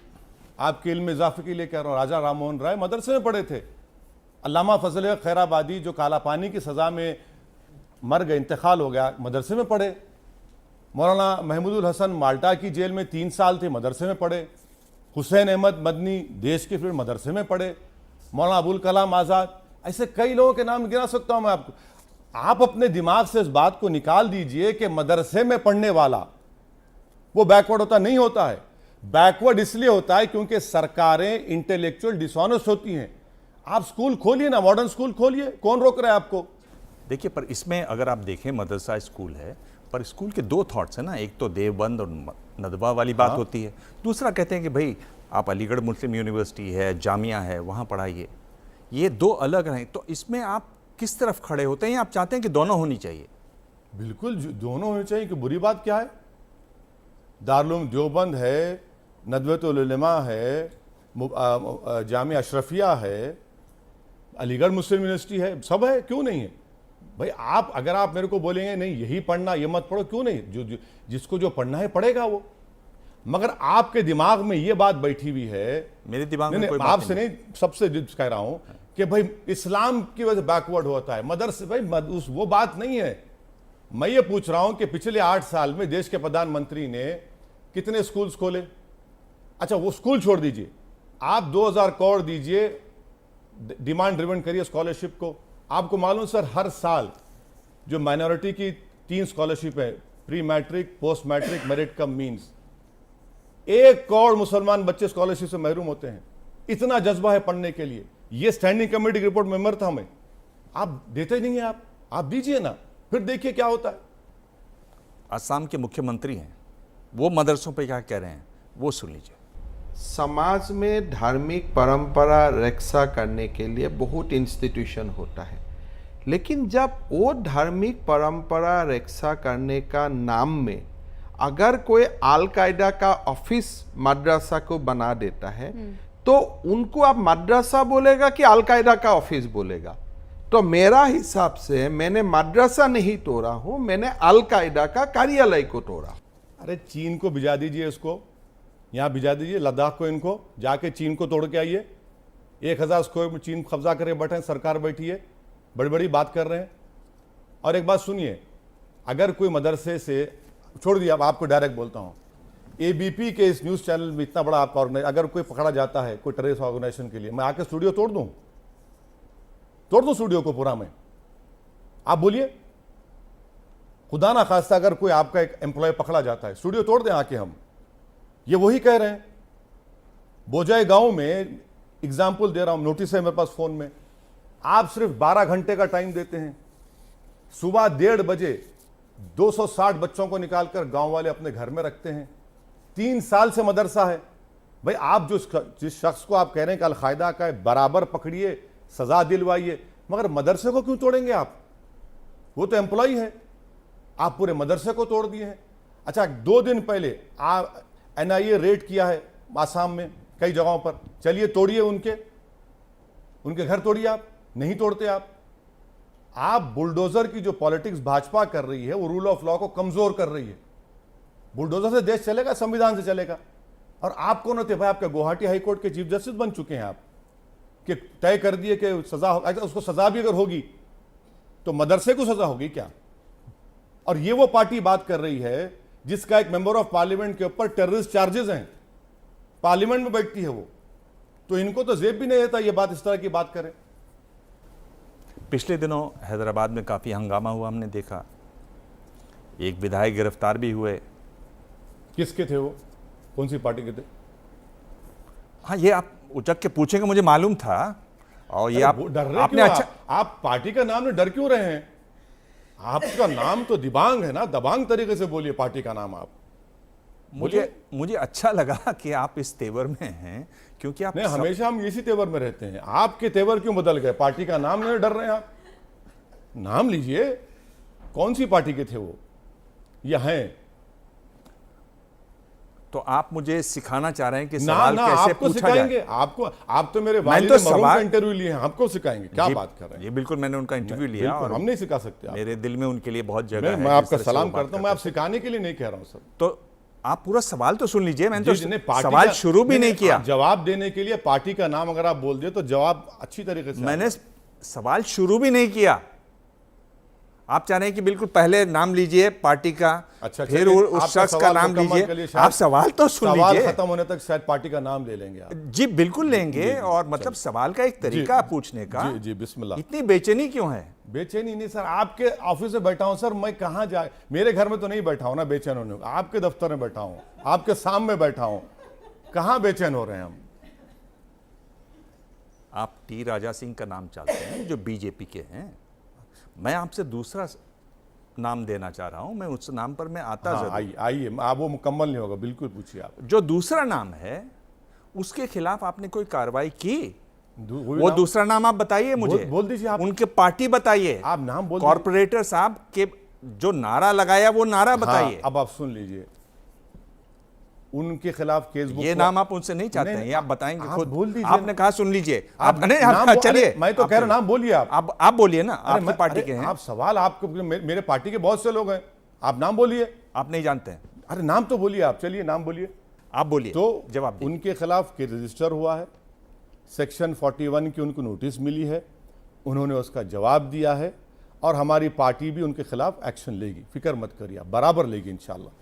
आपके इल्म इजाफे के लिए कह रहा हूं, राजा राम मोहन राय मदरसे में पढ़े थे। अल्लामा फजल खैराबादी जो काला पानी की सजा में मर गए, इंतकाल हो गया, मदरसे में पढ़े। मौलाना महमूदुल हसन माल्टा की जेल में 3 साल थे, मदरसे में पढ़े। हुसैन अहमद मदनी देश के फिर मदरसे में पढ़े। मौलाना अबुल कलाम आज़ाद, ऐसे कई लोगों के नाम गिना सकता हूं मैं आपको। आप अपने दिमाग से इस बात को निकाल दीजिए कि मदरसे में पढ़ने वाला वो बैकवर्ड होता नहीं होता है। बैकवर्ड इसलिए होता है क्योंकि सरकारें इंटेलेक्चुअल डिसऑनेस्ट होती हैं। आप स्कूल खोलिए ना, मॉडर्न स्कूल खोलिए, कौन रोक रहा है आपको? देखिए, पर इसमें अगर आप देखें, मदरसा स्कूल है, पर स्कूल के 2 थॉट्स है ना। एक तो देवबंद और नदवा वाली बात होती है, दूसरा कहते हैं कि भाई आप अलीगढ़ मुस्लिम यूनिवर्सिटी है, जामिया है, वहाँ पढ़ाइए। ये 2 अलग हैं। तो इसमें आप किस तरफ खड़े होते हैं? आप चाहते हैं कि दोनों होनी चाहिए? बिल्कुल दोनों होनी चाहिए, कि बुरी बात क्या है? दारुल देवबंद है, नदवतुल उलमा है, जामिया अशरफिया है, अलीगढ़ मुस्लिम यूनिवर्सिटी है, सब है, क्यों नहीं है भाई? अगर आप मेरे को बोलेंगे नहीं यही पढ़ना, ये मत पढ़ो, क्यों नहीं? जिसको जो पढ़ना है पढ़ेगा वो। मगर आपके दिमाग में ये बात बैठी हुई है, मेरे दिमाग में कोई बात आपसे नहीं, सबसे कह रहा हूं कि भाई इस्लाम की वजह से बैकवर्ड होता है मदरसे। भाई वो बात नहीं है। मैं ये पूछ रहा हूं कि पिछले 8 साल में देश के प्रधानमंत्री ने कितने स्कूल्स खोले? अच्छा, वो स्कूल छोड़ दीजिए, आप 2000 करोड़ दीजिए, डिमांड ड्रिवन करिए स्कॉलरशिप को। आपको मालूम सर, हर साल जो माइनॉरिटी की 3 स्कॉलरशिप है, pre matric, post matric, merit cum means, 1 crore मुसलमान बच्चे स्कॉलरशिप से महरूम होते हैं। इतना जज्बा है पढ़ने के लिए। ये स्टैंडिंग कमेटी की रिपोर्ट मेंबर था मैं। आप देते नहीं हैं, आप दीजिए ना, फिर देखिए क्या होता है। असम के मुख्यमंत्री हैं, वो मदरसों पे क्या कह रहे हैं, वो सुन लीजिए। समाज में धार्मिक परंपरा रक्षा करने के लिए बहुत इंस्टीट्यूशन होता है, लेकिन जब वो धार्मिक परंपरा रक्षा करने का नाम में अगर कोई अल कायदा का ऑफिस मदरसा को बना देता है, तो उनको आप मदरसा बोलेगा कि अल कायदा का ऑफिस बोलेगा? तो मेरा हिसाब से मैंने मदरसा नहीं तोड़ा हूं, मैंने अल कायदा का कार्यालय को तोड़ा। अरे चीन को भिजा दीजिए, इसको यहाँ भिजा दीजिए, लद्दाख को, इनको जाके चीन को तोड़ के आइए। 1000 स्क्वायर में चीन कब्जा करके बैठे हैं, सरकार बैठी है, बड़ी बड़ी बात कर रहे हैं। और एक बात सुनिए, अगर कोई मदरसे से, छोड़ दिया, अब आपको डायरेक्ट बोलता हूँ, एबीपी के इस न्यूज़ चैनल में इतना बड़ा आपका ऑर्गेनाइज, अगर कोई पकड़ा जाता है कोई टेररिस्ट ऑर्गेनाइजेशन के लिए, मैं आके स्टूडियो तोड़ दूँ स्टूडियो को पूरा मैं? आप बोलिए, खुदा ना खास्ता अगर कोई आपका एक एम्प्लॉय पकड़ा जाता है, स्टूडियो तोड़ दें आके हम। ये वही कह रहे हैं। बोजाई गांव में एग्जाम्पल दे रहा हूं, नोटिस है मेरे पास फोन में। आप सिर्फ 12 घंटे का टाइम देते हैं, सुबह 1:30 बजे 260 बच्चों को निकालकर गांव वाले अपने घर में रखते हैं। 3 साल से मदरसा है। भाई आप जिस शख्स को आप कह रहे हैं कि अल कायदा का है, बराबर पकड़िए, सजा दिलवाइए, मगर मदरसे को क्यों तोड़ेंगे आप? वो तो एम्प्लॉय है। आप पूरे मदरसे को तोड़ दिए हैं। अच्छा, 2 दिन पहले NIA रेड किया है आसाम में कई जगहों पर, चलिए तोड़िए उनके घर तोड़िए, आप नहीं तोड़ते। आप बुलडोजर की जो पॉलिटिक्स भाजपा कर रही है वो रूल ऑफ लॉ को कमजोर कर रही है। बुलडोजर से देश चलेगा, संविधान से चलेगा। और आप कौन होते भाई? आपके गुवाहाटी हाई कोर्ट के चीफ जस्टिस बन चुके हैं आप, कि तय कर दिए कि सजा, उसको सजा भी अगर होगी तो मदरसे को सजा होगी क्या? और ये वो पार्टी बात कर रही है जिसका एक मेंबर ऑफ पार्लियामेंट के ऊपर टेररिस्ट चार्जेस हैं, पार्लियामेंट में बैठती है वो, तो इनको तो जेब भी नहीं देता ये बात, इस तरह की बात करें। पिछले दिनों हैदराबाद में काफ़ी हंगामा हुआ, हमने देखा, एक विधायक गिरफ्तार भी हुए। किसके थे वो? कौन सी पार्टी के थे? हाँ, ये आप उचक के पूछेंगे, मुझे मालूम था। और ये आपने अच्छा, आप पार्टी का नाम में डर क्यों रहे हैं? आपका नाम तो दिबांग है ना, दबांग तरीके से बोलिए पार्टी का नाम। आप मुझे अच्छा लगा कि आप इस तेवर में हैं, क्योंकि आप हमेशा हम इसी तेवर में रहते हैं। आपके तेवर क्यों बदल गए? पार्टी का नाम नहीं डर रहे हैं आप? नाम लीजिए, कौन सी पार्टी के थे वो या हैं? तो आप मुझे सिखाना चाह रहे हैं कि ना सवाल ना कैसे आपको पूछा सिखाएंगे? जाए? आप तो मेरे वालिद मरहूम का इंटरव्यू लिए हैं, आपको सिखाएंगे? क्या बात कर रहे हैं? ये बिल्कुल मैंने उनका इंटरव्यू लिया और हम नहीं सिखा सकते। मेरे दिल में उनके लिए बहुत जगह है। मैं आपका सलाम करता हूं, मैं आप सिखाने के लिए नहीं कह रहा हूं सर। तो आप पूरा सवाल तो सुन लीजिए, मैंने तो सवाल शुरू भी नहीं किया। जवाब देने के लिए पार्टी का नाम अगर आप बोल दिए तो जवाब अच्छी तरीके से। मैंने सवाल शुरू भी नहीं किया। आप चाह रहे हैं कि बिल्कुल पहले नाम लीजिए पार्टी का, अच्छा, फिर उस शख्स का नाम लीजिए। आप सवाल तो सुन लीजिए, सवाल खत्म होने तक शायद पार्टी का नाम ले लेंगे आप। जी बिल्कुल लेंगे। और मतलब सवाल का एक तरीका पूछने का। जी बिस्मिल्लाह। इतनी बेचैनी क्यों है? बेचैनी नहीं सर, आपके ऑफिस में बैठा हूं सर, मैं कहां जा, मेरे घर में तो नहीं बैठा हूं ना बेचैन होने, आपके दफ्तर में बैठा हूं, आपके सामने बैठा हूं, कहां बेचैन हो रहे हैं हम? आप टी राजा सिंह का नाम चाहते हैं जो बीजेपी के हैं। मैं आपसे दूसरा नाम देना चाह रहा हूं, मैं उस नाम पर मैं आता जरूर। आइए, आप वो मुकम्मल नहीं होगा, बिल्कुल पूछिए आप। जो दूसरा नाम है उसके खिलाफ आपने कोई कार्रवाई की? वो दूसरा नाम आप बताइए मुझे, बोल दीजिए आप। उनके पार्टी बताइए, आप नाम बोल, कॉर्पोरेटर साहब के जो नारा लगाया वो नारा बताइए। अब आप सुन लीजिए, उनके खिलाफ केस बुक। ये नाम आप उनसे नहीं चाहते हैं, ये आप बताएंगे खुद। बोल दीजिए, आपने कहा सुन लीजिए। आप चलिए, मैं तो कह रहा नाम बोलिए आप बोलिए ना, आपकी पार्टी के हैं आप। सवाल आपको, मेरे पार्टी के बहुत से लोग हैं, आप नाम बोलिए। आप नहीं जानते हैं? अरे नाम तो बोलिए आप, चलिए नाम बोलिए, आप बोलिए। तो जवाब उनके खिलाफ केस रजिस्टर हुआ है, सेक्शन 41 की उनको नोटिस मिली है, उन्होंने उसका जवाब दिया है, और हमारी पार्टी भी उनके खिलाफ एक्शन लेगी, फिक्र मत करिए, बराबर लेगी इंशाल्लाह।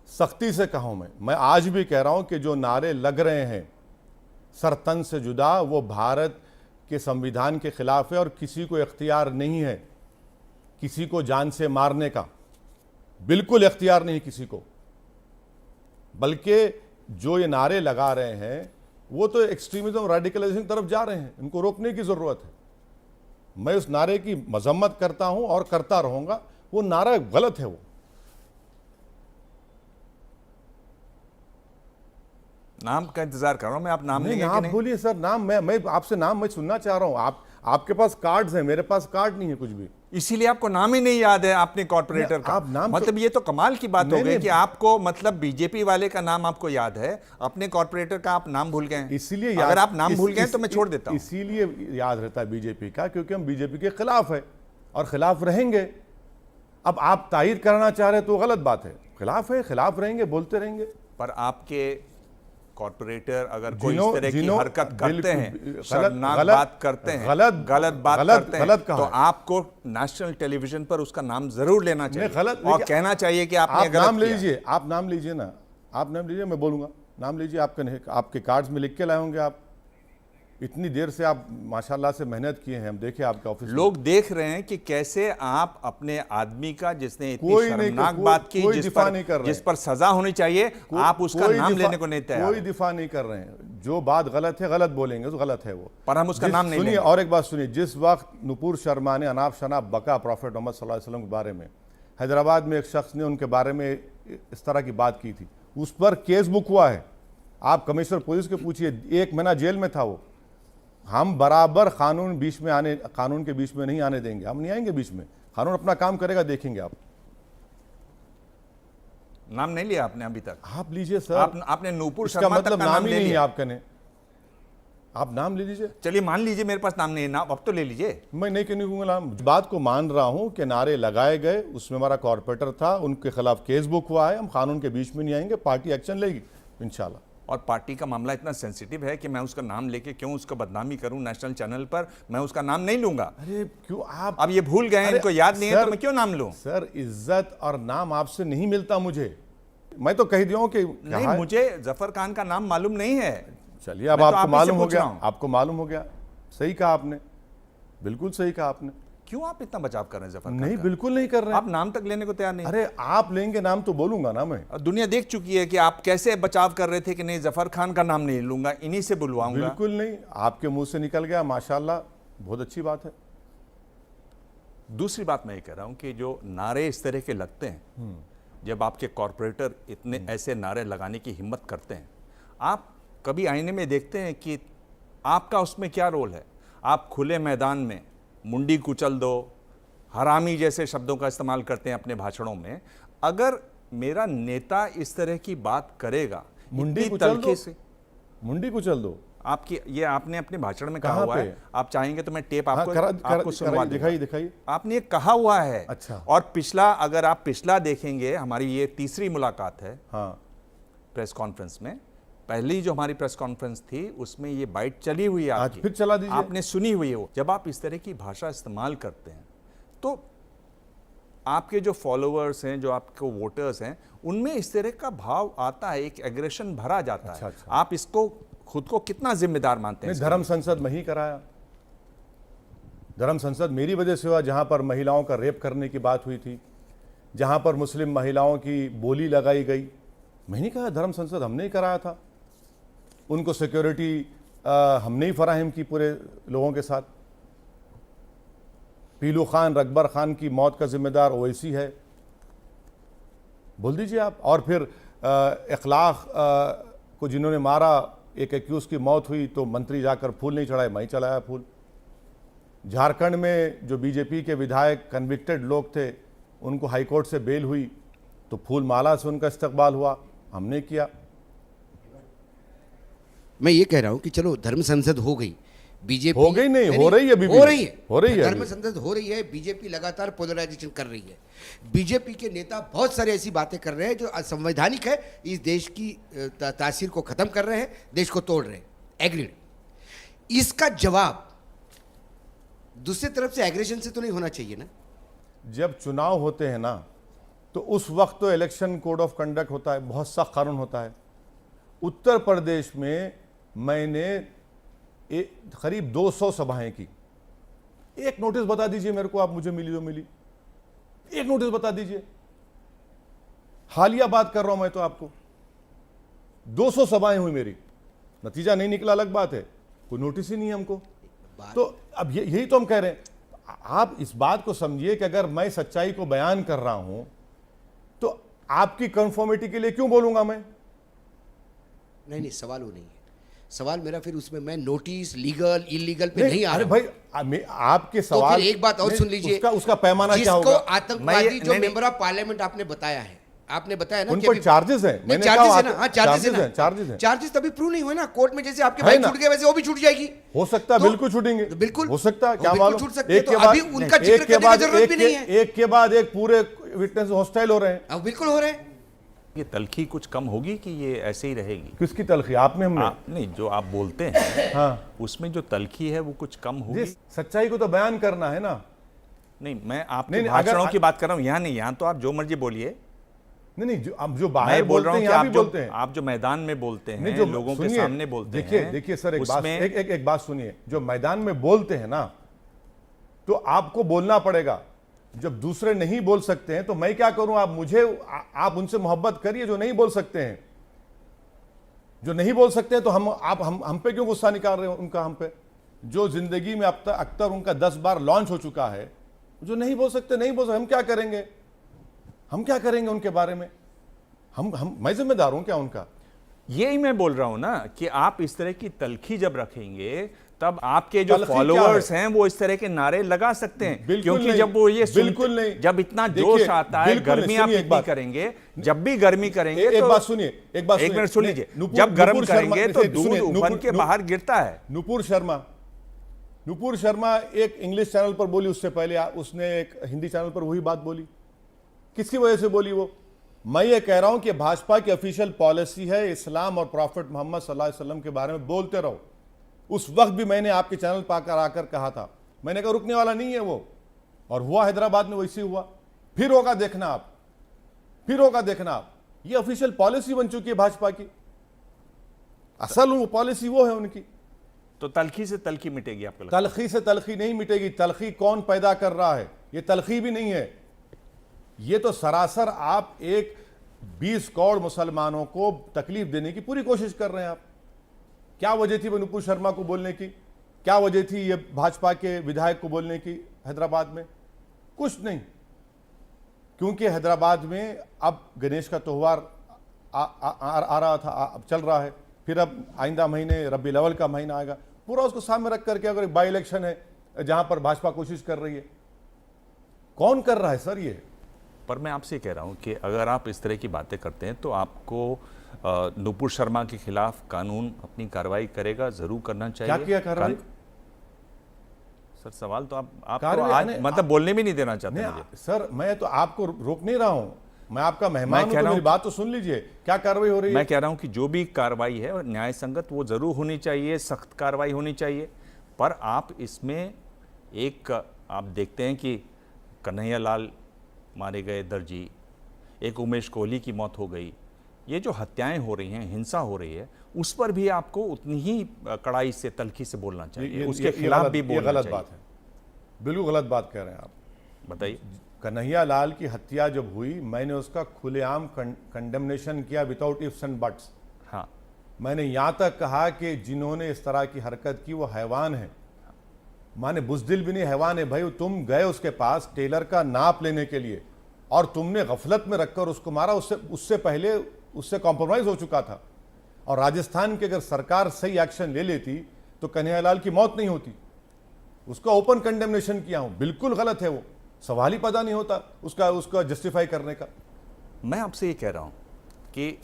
सख्ती से कहूँ मैं आज भी कह रहा हूँ कि जो नारे लग रहे हैं सरतन से जुदा, वो भारत के संविधान के खिलाफ है, और किसी को इख्तियार नहीं है किसी को जान से मारने का, बिल्कुल इख्तियार नहीं किसी को। बल्कि जो ये नारे लगा रहे हैं वो तो एक्सट्रीमिज्म और रेडिकलाइजेशन की तरफ जा रहे हैं, इनको रोकने की ज़रूरत है। मैं उस नारे की मजम्मत करता हूं और करता रहूंगा, वो नारा गलत है। वो नाम का इंतजार कर रहा हूं मैं, आप नाम लेंगे कि नहीं? बोलिए सर नाम, मैं आपसे नाम मैं सुनना चाह रहा हूं। आपके पास कार्ड्स हैं, मेरे पास कार्ड नहीं है कुछ भी, इसीलिए आपको नाम ही नहीं याद है आपने कॉर्पोरेटर का। आप नाम मतलब ये तो कमाल की बात हो गई कि आपको मतलब बीजेपी वाले का नाम आपको याद है, अपने कॉर्पोरेटर का आप नाम भूल गए। इसीलिए अगर आप नाम भूल गए तो मैं छोड़ देता हूं। इसीलिए याद रहता है बीजेपी का, क्योंकि हम बीजेपी के खिलाफ है और खिलाफ रहेंगे। अब आप तायद करना चाह रहे तो गलत बात है, खिलाफ है, खिलाफ रहेंगे, बोलते रहेंगे। पर आपके कॉर्पोरेटर अगर कोई इस तरह की हरकत करते हैं, शर्मनाक बात करते हैं, गलत बात करते हैं, तो आपको नेशनल टेलीविजन पर उसका नाम जरूर लेना चाहिए और कहना चाहिए कि आपने गलत नाम लीजिए। आप नाम लीजिए ना, आप नाम लीजिए, मैं बोलूंगा। नाम लीजिए, आपके कार्ड्स में लिख के लाए होंगे। आप इतनी देर से आप माशाल्लाह से मेहनत किए हैं, हम देखे आपके ऑफिस। लोग देख रहे हैं कि कैसे आप अपने आदमी का जिसने इतनी शर्मनाक बात की, जिस पर सजा होनी चाहिए, आप उसका नाम लेने को नहीं तैयार। कोई दिफा नहीं कर रहे हैं। जो बात गलत है गलत बोलेंगे, तो गलत है वो, पर हम उसका नाम नहीं सुनिए। और एक बात सुनिए, जिस वक्त नुपुर शर्मा ने अनाप शनाप बका प्रॉफेट मोहम्मद सल्लल्लाहु अलैहि वसल्लम के बारे में, हैदराबाद में एक शख्स ने उनके बारे में इस तरह की बात की थी, उस पर केस बुक हुआ है। आप कमिश्नर पुलिस के पूछिए, 1 महीना जेल में था वो। हम बराबर कानून के बीच में नहीं आने देंगे। हम नहीं आएंगे बीच में, कानून अपना काम करेगा, देखेंगे आप। नाम नहीं लिया आपने अभी तक? आप लीजिए सर। आपने नूपुर इसका शर्मा तक मतलब का नाम नाम ही ले नहीं है लिया। आपका ने, आप नाम ले लीजिए। चलिए मान लीजिए मेरे पास नाम नहीं है, नाम अब तो ले लीजिए। मैं नहीं कहने कहूँगा नाम, बात को मान रहा हूँ कि नारे लगाए गए, उसमें हमारा कॉर्पोरेटर था, उनके खिलाफ केस बुक हुआ है, हम कानून के बीच में नहीं आएंगे, पार्टी एक्शन लेगी इंशाल्लाह। और पार्टी का मामला इतना सेंसिटिव है कि मैं उसका नाम लेके क्यों उसको बदनामी करूं नेशनल चैनल पर? मैं उसका नाम नहीं लूंगा। अरे क्यों आप अब ये भूल गए, इनको याद नहीं है तो मैं क्यों नाम लूं? सर इज्जत और नाम आपसे नहीं मिलता मुझे, मैं तो कह दिया हूं कि नहीं, मुझे जफर खान का नाम मालूम नहीं है। चलिए अब आपको मालूम हो गया, आपको मालूम हो गया। सही कहा आपने, बिल्कुल सही कहा आपने। क्यों आप इतना बचाव कर रहे हैं जफर खान नहीं का? बिल्कुल नहीं कर रहे हैं। आप नाम तक लेने को तैयार नहीं। अरे आप लेंगे नाम तो बोलूंगा ना मैं। दुनिया देख चुकी है कि आप कैसे बचाव कर रहे थे कि नहीं जफर खान का नाम नहीं लूंगा, इन्हीं से बुलवाऊंगा। बिल्कुल नहीं, आपके मुंह से निकल गया, माशाल्लाह, बहुत अच्छी बात है। दूसरी बात मैं ये कह रहा हूं कि जो नारे इस तरह के लगते हैं, जब आपके कॉरपोरेटर इतने ऐसे नारे लगाने की हिम्मत करते हैं, आप कभी आईने में देखते हैं कि आपका उसमें क्या रोल है? आप खुले मैदान में मुंडी कुचल दो, हरामी जैसे शब्दों का इस्तेमाल करते हैं अपने भाषणों में। अगर मेरा नेता इस तरह की बात करेगा, मुंडी कुचल दो, मुंडी कुचल दो, आपकी ये आपने अपने भाषण में कहा हुआ है। आप चाहेंगे तो मैं टेप आपको आपको सुनवा दूंगा। दिखाइए। आपने ये कहा हुआ है। अच्छा। और पिछला, अगर आप पिछला देखेंगे, हमारी ये तीसरी मुलाकात है प्रेस कॉन्फ्रेंस में। पहली जो हमारी प्रेस कॉन्फ्रेंस थी उसमें ये बाइट चली हुई है आपकी, आज फिर चला दीजिए। आपने सुनी हुई है वो। जब आप इस तरह की भाषा इस्तेमाल करते हैं तो आपके जो फॉलोअर्स हैं, जो आपके वोटर्स हैं, उनमें इस तरह का भाव आता है, एक एग्रेशन भरा जाता है। आप इसको खुद को कितना जिम्मेदार मानते हैं? धर्म संसद में ही कराया, धर्म संसद मेरी वजह से हुआ, जहां पर महिलाओं का रेप करने की बात हुई थी, जहां पर मुस्लिम महिलाओं की बोली लगाई गई। मैं नहीं कहा धर्म संसद हमने ही कराया था, उनको सिक्योरिटी हमने ही फराहम की पूरे लोगों के साथ। पीलू खान, रकबर खान की मौत का जिम्मेदार ओवैसी है, बोल दीजिए आप। और फिर इखलाक को जिन्होंने मारा, एक एक्यूज की मौत हुई तो मंत्री जाकर फूल नहीं चढ़ाए, मैं ही चढ़ाया फूल। झारखंड में जो बीजेपी के विधायक कन्विक्टेड लोग थे, उनको हाईकोर्ट से बेल हुई तो फूल माला से उनका इस्तकबाल हुआ, हमने किया। मैं ये कह रहा हूं कि चलो धर्म संसद हो गई, बीजेपी हो गई नहीं, हो रही है, हो रही है, हो रही है, धर्म संसद हो रही है। बीजेपी लगातार पोलराइजेशन कर रही है। बीजेपी के नेता बहुत सारे ऐसी बातें कर रहे हैं जो असंवैधानिक है, इस देश की तासीर को खत्म कर रहे हैं, देश को तोड़ रहे हैं। एग्रीड। इसका जवाब दूसरी तरफ से एग्रेशन से तो नहीं होना चाहिए ना? जब चुनाव होते हैं ना तो उस वक्त तो इलेक्शन कोड ऑफ कंडक्ट होता है, बहुत सख्त कानून होता है। उत्तर प्रदेश में मैंने करीब 200 सभाएं की। एक नोटिस बता दीजिए मेरे को, आप मुझे मिली तो मिली, एक नोटिस बता दीजिए। हालिया बात कर रहा हूं मैं तो आपको, 200 सभाएं हुई मेरी, नतीजा नहीं निकला अलग बात है, कोई नोटिस ही नहीं है हमको। तो अब यही तो हम कह रहे हैं। आप इस बात को समझिए कि अगर मैं सच्चाई को बयान कर रहा हूं तो आपकी कंफर्मिटी के लिए क्यों बोलूंगा मैं? नहीं, सवाल वो नहीं है। सवाल मेरा फिर उसमें मैं नोटिस लीगल इलीगल पे नहीं आ रहा। अरे भाई आपके सवाल, तो फिर एक बात और सुन लीजिए, उसका पैमाना क्या होगा? जिसको आतंकवादी जो मेंबर ऑफ पार्लियामेंट आपने बताया है, आपने बताया ना उन पर चार्जेस हैं, मैंने चार्जेस है ना? हाँ, चार्जेस हैं। चार्जेस तभी प्रूव नहीं हुए ना कोर्ट में। जैसे आपके भाई छूट गए वैसे वो भी छूट जाएगी। हो सकता है, बिल्कुल छूटेंगे, बिल्कुल हो सकता है, क्या मालूम। एक के बाद उनका जिक्र करने की जरूरत भी नहीं है। एक के बाद एक पूरे विटनेस हॉस्टाइल हो रहे हैं। अब बिल्कुल हो रहे हैं। ये तलखी कुछ कम होगी कि ये ऐसे ही रहेगी? किसकी तलखी? आप में, हमने? नहीं, जो आप बोलते हैं हाँ, उसमें जो तलखी है वो कुछ कम होगी। सच्चाई को तो बयान करना है ना। नहीं, मैं आपके भाषणों की बात कर रहा हूँ, यहाँ नहीं। यहाँ तो आप जो मर्जी बोलिए। नहीं, जो बाहर बोल रहे हैं, आप जो मैदान में बोलते हैं, जो लोगों के सामने बोलते हैं। देखिए सर, एक बात सुनिए। जो मैदान में बोलते हैं ना, तो आपको बोलना पड़ेगा। जब दूसरे नहीं बोल सकते हैं तो मैं क्या करूं? आप उनसे मोहब्बत करिए जो नहीं बोल सकते हैं। जो नहीं बोल सकते हैं तो हम पे क्यों गुस्सा निकाल रहे हो उनका? हम पे जो जिंदगी में अब तक अक्सर उनका 10 बार लॉन्च हो चुका है, जो नहीं बोल सकते नहीं बोल सकते, हम क्या करेंगे? हम क्या करेंगे उनके बारे में? मैं जिम्मेदार हूं क्या उनका? यही मैं बोल रहा हूं ना कि आप इस तरह की तलखी जब रखेंगे तब आपके जो फॉलोअर्स हैं वो इस तरह के नारे लगा सकते हैं, क्योंकि जब वो ये बिल्कुल नहीं, जब इतना जोश आता है, गर्मी आप इतनी करेंगे, जब भी गर्मी करेंगे एक तो बात सुनिए, एक मिनट सुन लीजिए, जब गर्म करेंगे तो दूध उबल के बाहर गिरता है। नुपुर शर्मा एक इंग्लिश चैनल पर बोली, उससे पहले उसने एक हिंदी चैनल पर वही बात बोली। किसकी वजह से बोली वो? मैं ये कह रहा हूं कि भाजपा की ऑफिशियल पॉलिसी है इस्लाम और प्रॉफिट मोहम्मद सल्लल्लाहु अलैहि वसल्लम के बारे में बोलते रहो। उस वक्त भी मैंने आपके चैनल पर आकर कहा था, मैंने कहा रुकने वाला नहीं है वो, और हुआ हैदराबाद में वैसे हुआ। फिर होगा देखना आप, फिर होगा देखना आप। ये ऑफिशियल पॉलिसी बन चुकी है भाजपा की, असल वो पॉलिसी वो है उनकी। तो तलखी से तलखी मिटेगी आपको लगता है? तलखी से तलखी नहीं मिटेगी। तलखी कौन पैदा कर रहा है? ये तलखी भी नहीं है, ये तो सरासर आप एक 20 करोड़ मुसलमानों को तकलीफ देने की पूरी कोशिश कर रहे हैं आप। क्या वजह थी नुपुर शर्मा को बोलने की? क्या वजह थी ये भाजपा के विधायक को बोलने की हैदराबाद में? कुछ नहीं, क्योंकि हैदराबाद में अब गणेश का त्यौहार आ रहा था, अब चल रहा है, फिर अब आइंदा महीने रबी अव्वल का महीना आएगा, पूरा उसको सामने रख करके अगर बाई इलेक्शन है जहां पर भाजपा कोशिश कर रही है, कौन कर रहा है सर ये? पर मैं आपसे कह रहा हूं कि अगर आप इस तरह की बातें करते हैं तो आपको नुपुर शर्मा के खिलाफ कानून अपनी कार्रवाई करेगा, जरूर करना चाहिए। क्या किया कार्रवाई? सर सवाल तो आप तो आज मतलब बोलने भी नहीं देना चाहते मुझे। सर मैं तो आपको रोक नहीं रहा हूं, मैं आपका मेहमान हूं, तो मेरी बात तो सुन लीजिए। क्या कार्रवाई हो रही है? मैं कह रहा हूं कि जो भी कार्रवाई है न्याय संगत वो जरूर होनी चाहिए, सख्त कार्रवाई होनी चाहिए। पर आप इसमें एक आप देखते हैं कि कन्हैया लाल मारे गए दर्जी, एक उमेश कोहली की मौत हो गई, ये जो हत्याएं हो रही हैं, हिंसा हो रही है, उस पर भी आपको उतनी ही कड़ाई से तलखी से बोलना चाहिए, उसके खिलाफ भी बोलना चाहिए। गलत बात है, बिल्कुल गलत बात कह रहे हैं आप। बताइए। कन्हैया लाल की हत्या जब हुई, मैंने उसका खुलेआम कंडेमनेशन किया विदाउट इफ्स एंड बट्स। हाँ, मैंने यहां तक कहा कि जिन्होंने इस तरह की हरकत की वो हैवान है, माने बुज़दिल भी नहीं, हैवान है भाई। तुम गए उसके पास टेलर का नाप लेने के लिए और तुमने गफलत में रखकर उसको मारा, उससे पहले उससे कॉम्प्रोमाइज हो चुका था। और राजस्थान की अगर सरकार सही एक्शन ले लेती तो कन्हैया लाल की मौत नहीं होती। उसका ओपन कंडेमनेशन किया हूं, बिल्कुल गलत है वो, सवाल ही पैदा नहीं होता उसका जस्टिफाई करने का। मैं आपसे ये कह रहा हूं कि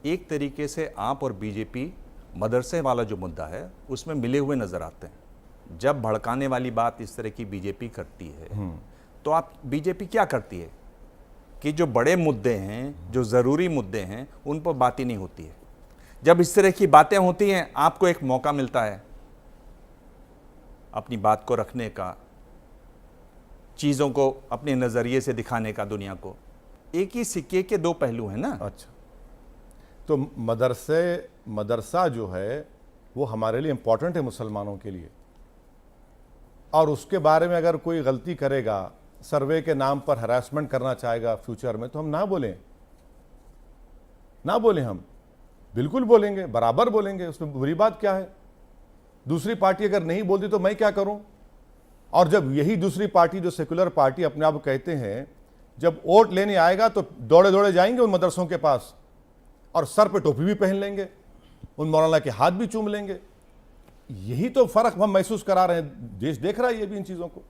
एक तरीके से आप और बीजेपी मदरसे वाला जो मुद्दा है उसमें मिले हुए नजर आते हैं। जब भड़काने वाली बात इस तरह की बीजेपी करती है तो आप बीजेपी क्या करती है कि जो बड़े मुद्दे हैं, जो ज़रूरी मुद्दे हैं, उन पर बात ही नहीं होती है। जब इस तरह की बातें होती हैं आपको एक मौका मिलता है अपनी बात को रखने का, चीज़ों को अपने नज़रिए से दिखाने का दुनिया को। एक ही सिक्के के दो पहलू हैं ना। अच्छा, तो मदरसा जो है वो हमारे लिए इम्पोर्टेंट है मुसलमानों के लिए, और उसके बारे में अगर कोई गलती करेगा, सर्वे के नाम पर हरासमेंट करना चाहेगा फ्यूचर में, तो हम ना बोलें, हम बिल्कुल बोलेंगे, बराबर बोलेंगे, उसमें बुरी बात क्या है? दूसरी पार्टी अगर नहीं बोलती तो मैं क्या करूं? और जब यही दूसरी पार्टी जो सेकुलर पार्टी अपने आप कहते हैं, जब वोट लेने आएगा तो दौड़े दौड़े जाएंगे उन मदरसों के पास और सर पे टोपी भी पहन लेंगे, उन मौलाना के हाथ भी चूम लेंगे। यही तो फर्क हम महसूस करा रहे हैं, देश देख रहा है ये भी इन चीजों को।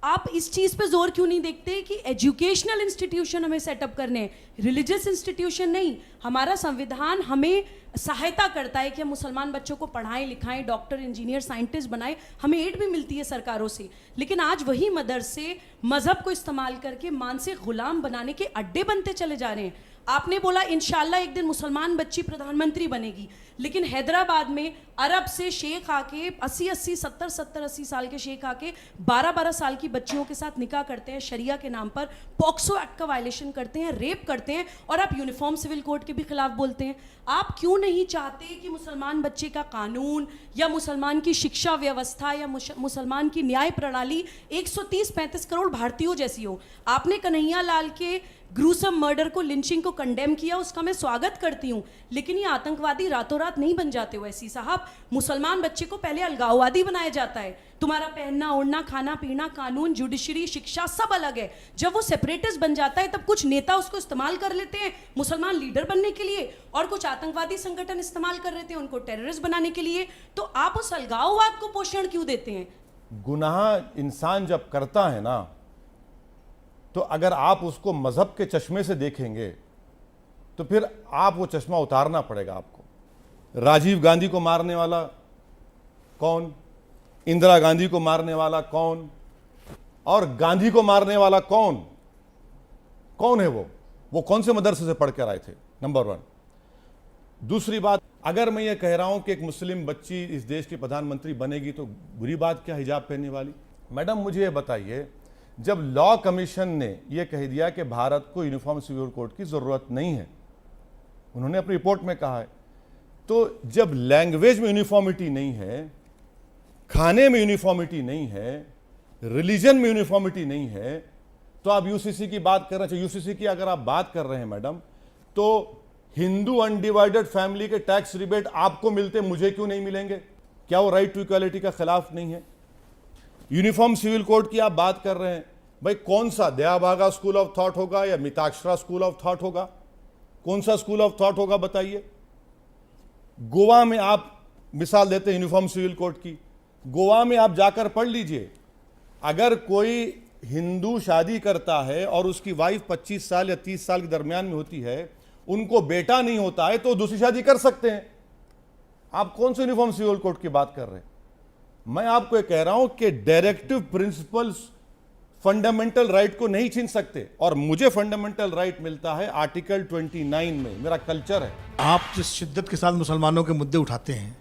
आप इस चीज पे जोर क्यों नहीं देखते कि एजुकेशनल इंस्टीट्यूशन हमें सेटअप करने हैं, रिलीजियस इंस्टीट्यूशन नहीं। हमारा संविधान हमें सहायता करता है कि हम मुसलमान बच्चों को पढ़ाएं लिखाएं, डॉक्टर इंजीनियर साइंटिस्ट बनाएं, हमें एड भी मिलती है सरकारों से। लेकिन आज वही मदरसे मजहब को इस्तेमाल करके मानसिक गुलाम बनाने के अड्डे बनते चले जा रहे हैं। आपने बोला इंशाल्लाह एक दिन मुसलमान बच्ची प्रधानमंत्री बनेगी, लेकिन हैदराबाद में अरब से शेख आके 70-80 साल के शेख आके 12-12 साल की बच्चियों के साथ निकाह करते हैं, शरिया के नाम पर पॉक्सो एक्ट का वायलेशन करते हैं, रेप करते हैं, और आप यूनिफॉर्म सिविल कोड के भी खिलाफ बोलते हैं। आप क्यों नहीं चाहते कि मुसलमान बच्चे का कानून या मुसलमान की शिक्षा व्यवस्था या मुसलमान की न्याय प्रणाली 130-35 करोड़ भारतीयों जैसी हो? आपने कन्हैया लाल के ग्रूसम मर्डर को, लिंचिंग को कंडेम किया, उसका मैं स्वागत करती हूँ, लेकिन ये आतंकवादी रातों रात नहीं बन जाते। वैसी साहब, मुसलमान बच्चे को पहले अलगाववादी बनाया जाता है। तुम्हारा पहनना ओढ़ना, खाना पीना, कानून, जुडिशरी, शिक्षा सब अलग है। जब वो सेपरेटिस्ट बन जाता है तब कुछ नेता उसको इस्तेमाल कर लेते हैं मुसलमान लीडर बनने के लिए, और कुछ आतंकवादी संगठन इस्तेमाल कर लेते हैं उनको टेररिस्ट बनाने के लिए। तो आप उस अलगाववाद को पोषण क्यों देते हैं? गुनाह इंसान जब करता है ना, तो अगर आप उसको मजहब के चश्मे से देखेंगे तो फिर आप वो चश्मा उतारना पड़ेगा आपको। राजीव गांधी को मारने वाला कौन, इंदिरा गांधी को मारने वाला कौन, और गांधी को मारने वाला कौन? कौन है वो कौन से मदरसे से पढ़ कर आए थे? नंबर 1। दूसरी बात, अगर मैं ये कह रहा हूं कि एक मुस्लिम बच्ची इस देश की प्रधानमंत्री बनेगी तो बुरी बात क्या, हिजाब पहनने वाली? मैडम मुझे ये बताइए, जब लॉ कमीशन ने यह कह दिया कि भारत को यूनिफॉर्म सिविल कोड की जरूरत नहीं है, उन्होंने अपनी रिपोर्ट में कहा है, तो जब लैंग्वेज में यूनिफॉर्मिटी नहीं है, खाने में यूनिफॉर्मिटी नहीं है, रिलीजन में यूनिफॉर्मिटी नहीं है, तो आप यूसीसी की बात कर रहे हैं। यूसीसी की अगर आप बात कर रहे हैं मैडम, तो हिंदू अनडिवाइडेड फैमिली के टैक्स रिबेट आपको मिलते, मुझे क्यों नहीं मिलेंगे? क्या वो राइट टू इक्वालिटी का खिलाफ नहीं है? यूनिफॉर्म सिविल कोड की आप बात कर रहे हैं, भाई कौन सा दयाभागा स्कूल ऑफ थॉट होगा या मिताक्षरा स्कूल ऑफ थॉट होगा? कौन सा स्कूल ऑफ थॉट होगा बताइए? गोवा में आप मिसाल देते हैं यूनिफॉर्म सिविल कोड की, गोवा में आप जाकर पढ़ लीजिए, अगर कोई हिंदू शादी करता है और उसकी वाइफ 25 साल या 30 साल के दरमियान में होती है, उनको बेटा नहीं होता है, तो दूसरी शादी कर सकते हैं। आप कौन से यूनिफॉर्म सिविल कोड की बात कर रहे हैं? मैं आपको ये कह रहा हूं कि डायरेक्टिव प्रिंसिपल्स फंडामेंटल राइट को नहीं छीन सकते, और मुझे फंडामेंटल राइट मिलता है आर्टिकल 29 में, मेरा कल्चर है। आप जिस शिद्दत के साथ मुसलमानों के मुद्दे उठाते हैं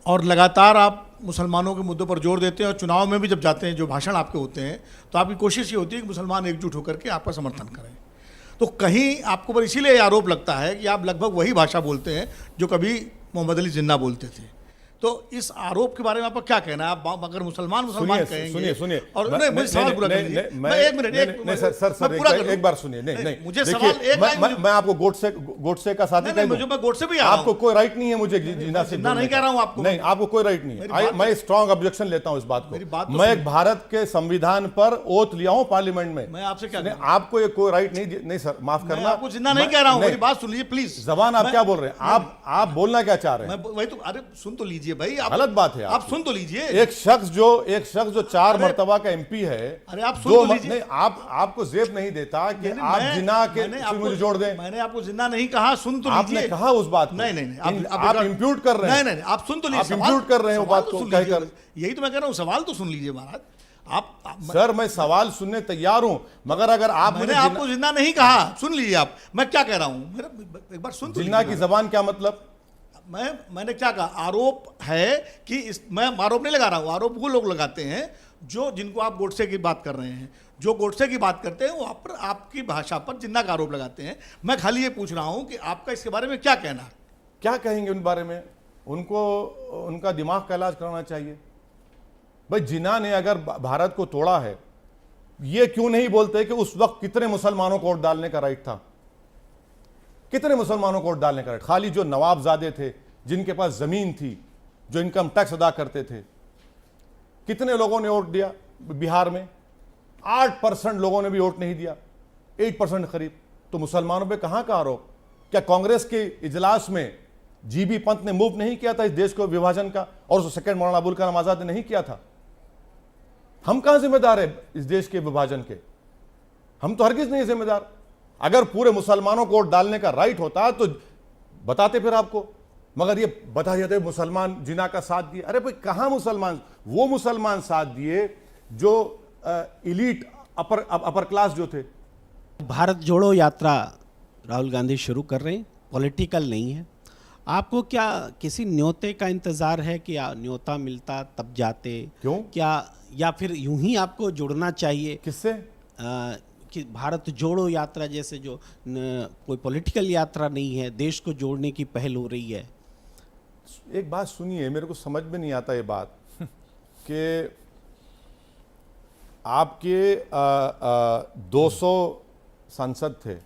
और लगातार आप मुसलमानों के मुद्दों पर जोर देते हैं, और चुनाव में भी जब जाते हैं, जो भाषण आपके होते हैं, तो आपकी कोशिश ये होती है कि मुसलमान एकजुट होकर के आपका समर्थन करें। तो कहीं आपको पर इसीलिए आरोप लगता है कि आप लगभग वही भाषा बोलते हैं जो कभी मोहम्मद अली जिन्ना बोलते थे। तो इस आरोप के बारे में आपका क्या कहना है? आप अगर मुसलमान कहेंगे, सुनिए और नहीं, मुझे सवाल पूरा कर लीजिए। मैं एक मिनट सर एक बार सुनिए। नहीं, मुझे सवाल मैं आपको गोडसे का साथी नहीं, मैं गोडसे भी आपको कोई राइट नहीं है मुझे जिन्ना से नहीं कह रहा हूं आपको, नहीं, आपको कोई राइट नहीं है। मैं स्ट्रांग ऑब्जेक्शन लेता हूं इस बात को। मैं एक भारत के संविधान पर ओथ लिया हूं पार्लियामेंट में। मैं आपसे क्या, आपको ये कोई राइट नहीं सर, माफ करना, आपको जिन्ना नहीं कह रहा हूं, मेरी बात सुन लीजिए प्लीज। जबान आप क्या बोल रहे हैं? आप बोलना क्या चाह रहे हैं? वही तो, अरे सुन तो लीजिए भाई, गलत बात है। आप सुन तो लीजिए। एक शख्स जो 4 मर्तबा का एमपी है, अरे आप सुन तो लीजिए। नहीं, आपको जेब नहीं देता कि आप जिन्ना के मुझे जोड़ दें। मैंने आपको जिन्ना नहीं कहा, सुन तो लीजिए। आपने कहा उस बात को। नहीं, आप इंप्यूट कर रहे हैं। नहीं, आप सुन तो लीजिए। आप इंप्यूट कर रहे हैं वो बात को कहकर। यही तो मैं कह रहा हूं, सवाल तो सुन लीजिए महाराज। आप सर, मैं सवाल सुनने तैयार हूं, मगर अगर मैंने आपको जिन्ना नहीं कहा, सुन लीजिए आप मैं क्या कह रहा हूं। मेरा एक बार सुन तो जिन्ना की जबान क्या मतलब? मैंने क्या कहा? आरोप है कि मैं आरोप नहीं लगा रहा हूं, आरोप वो लोग लगाते हैं जिनको आप गोडसे की बात कर रहे हैं। जो गोडसे की बात करते हैं वो आप पर, आपकी भाषा पर जिन्ना का आरोप लगाते हैं। मैं खाली ये पूछ रहा हूं कि आपका इसके बारे में क्या कहना है? क्या कहेंगे उन बारे में? उनको उनका दिमाग का इलाज कराना चाहिए। भाई जिन्ना ने अगर भारत को तोड़ा है, ये क्यों नहीं बोलते कि उस वक्त कितने मुसलमानों को वोट डालने का राइट था? कितने मुसलमानों को वोट डालने का राइट? खाली जो नवाबजादे थे, जिनके पास जमीन थी, जो इनकम टैक्स अदा करते थे, कितने लोगों ने वोट दिया? बिहार में 8% लोगों ने भी वोट नहीं दिया, 8% करीब। तो मुसलमानों पे कहां का आरोप? क्या कांग्रेस के इजलास में जीबी पंत ने मूव नहीं किया था इस देश को विभाजन का, और सेकंड मौलाना अबुल कलाम आजाद ने नहीं किया था? हम कहां जिम्मेदार है इस देश के विभाजन के? हम तो हरगिज नहीं जिम्मेदार। अगर पूरे मुसलमानों को वोट डालने का राइट होता तो बताते फिर आपको, मगर ये बता देते मुसलमान जिन्ना का साथ दिए। अरे भाई कहां मुसलमान? वो मुसलमान साथ दिए जो इलीट अपर क्लास जो थे। भारत जोड़ो यात्रा राहुल गांधी शुरू कर रहे हैं, पॉलिटिकल नहीं है। आपको क्या किसी न्योते का इंतजार है कि न्योता मिलता तब जाते? क्यों? क्या, या फिर यूं ही आपको जुड़ना चाहिए? किससे? कि भारत जोड़ो यात्रा जैसे जो कोई पॉलिटिकल यात्रा नहीं है, देश को जोड़ने की पहल हो रही है। एक बात सुनिए, मेरे को समझ में नहीं आता ये बात कि आपके सांसद थे,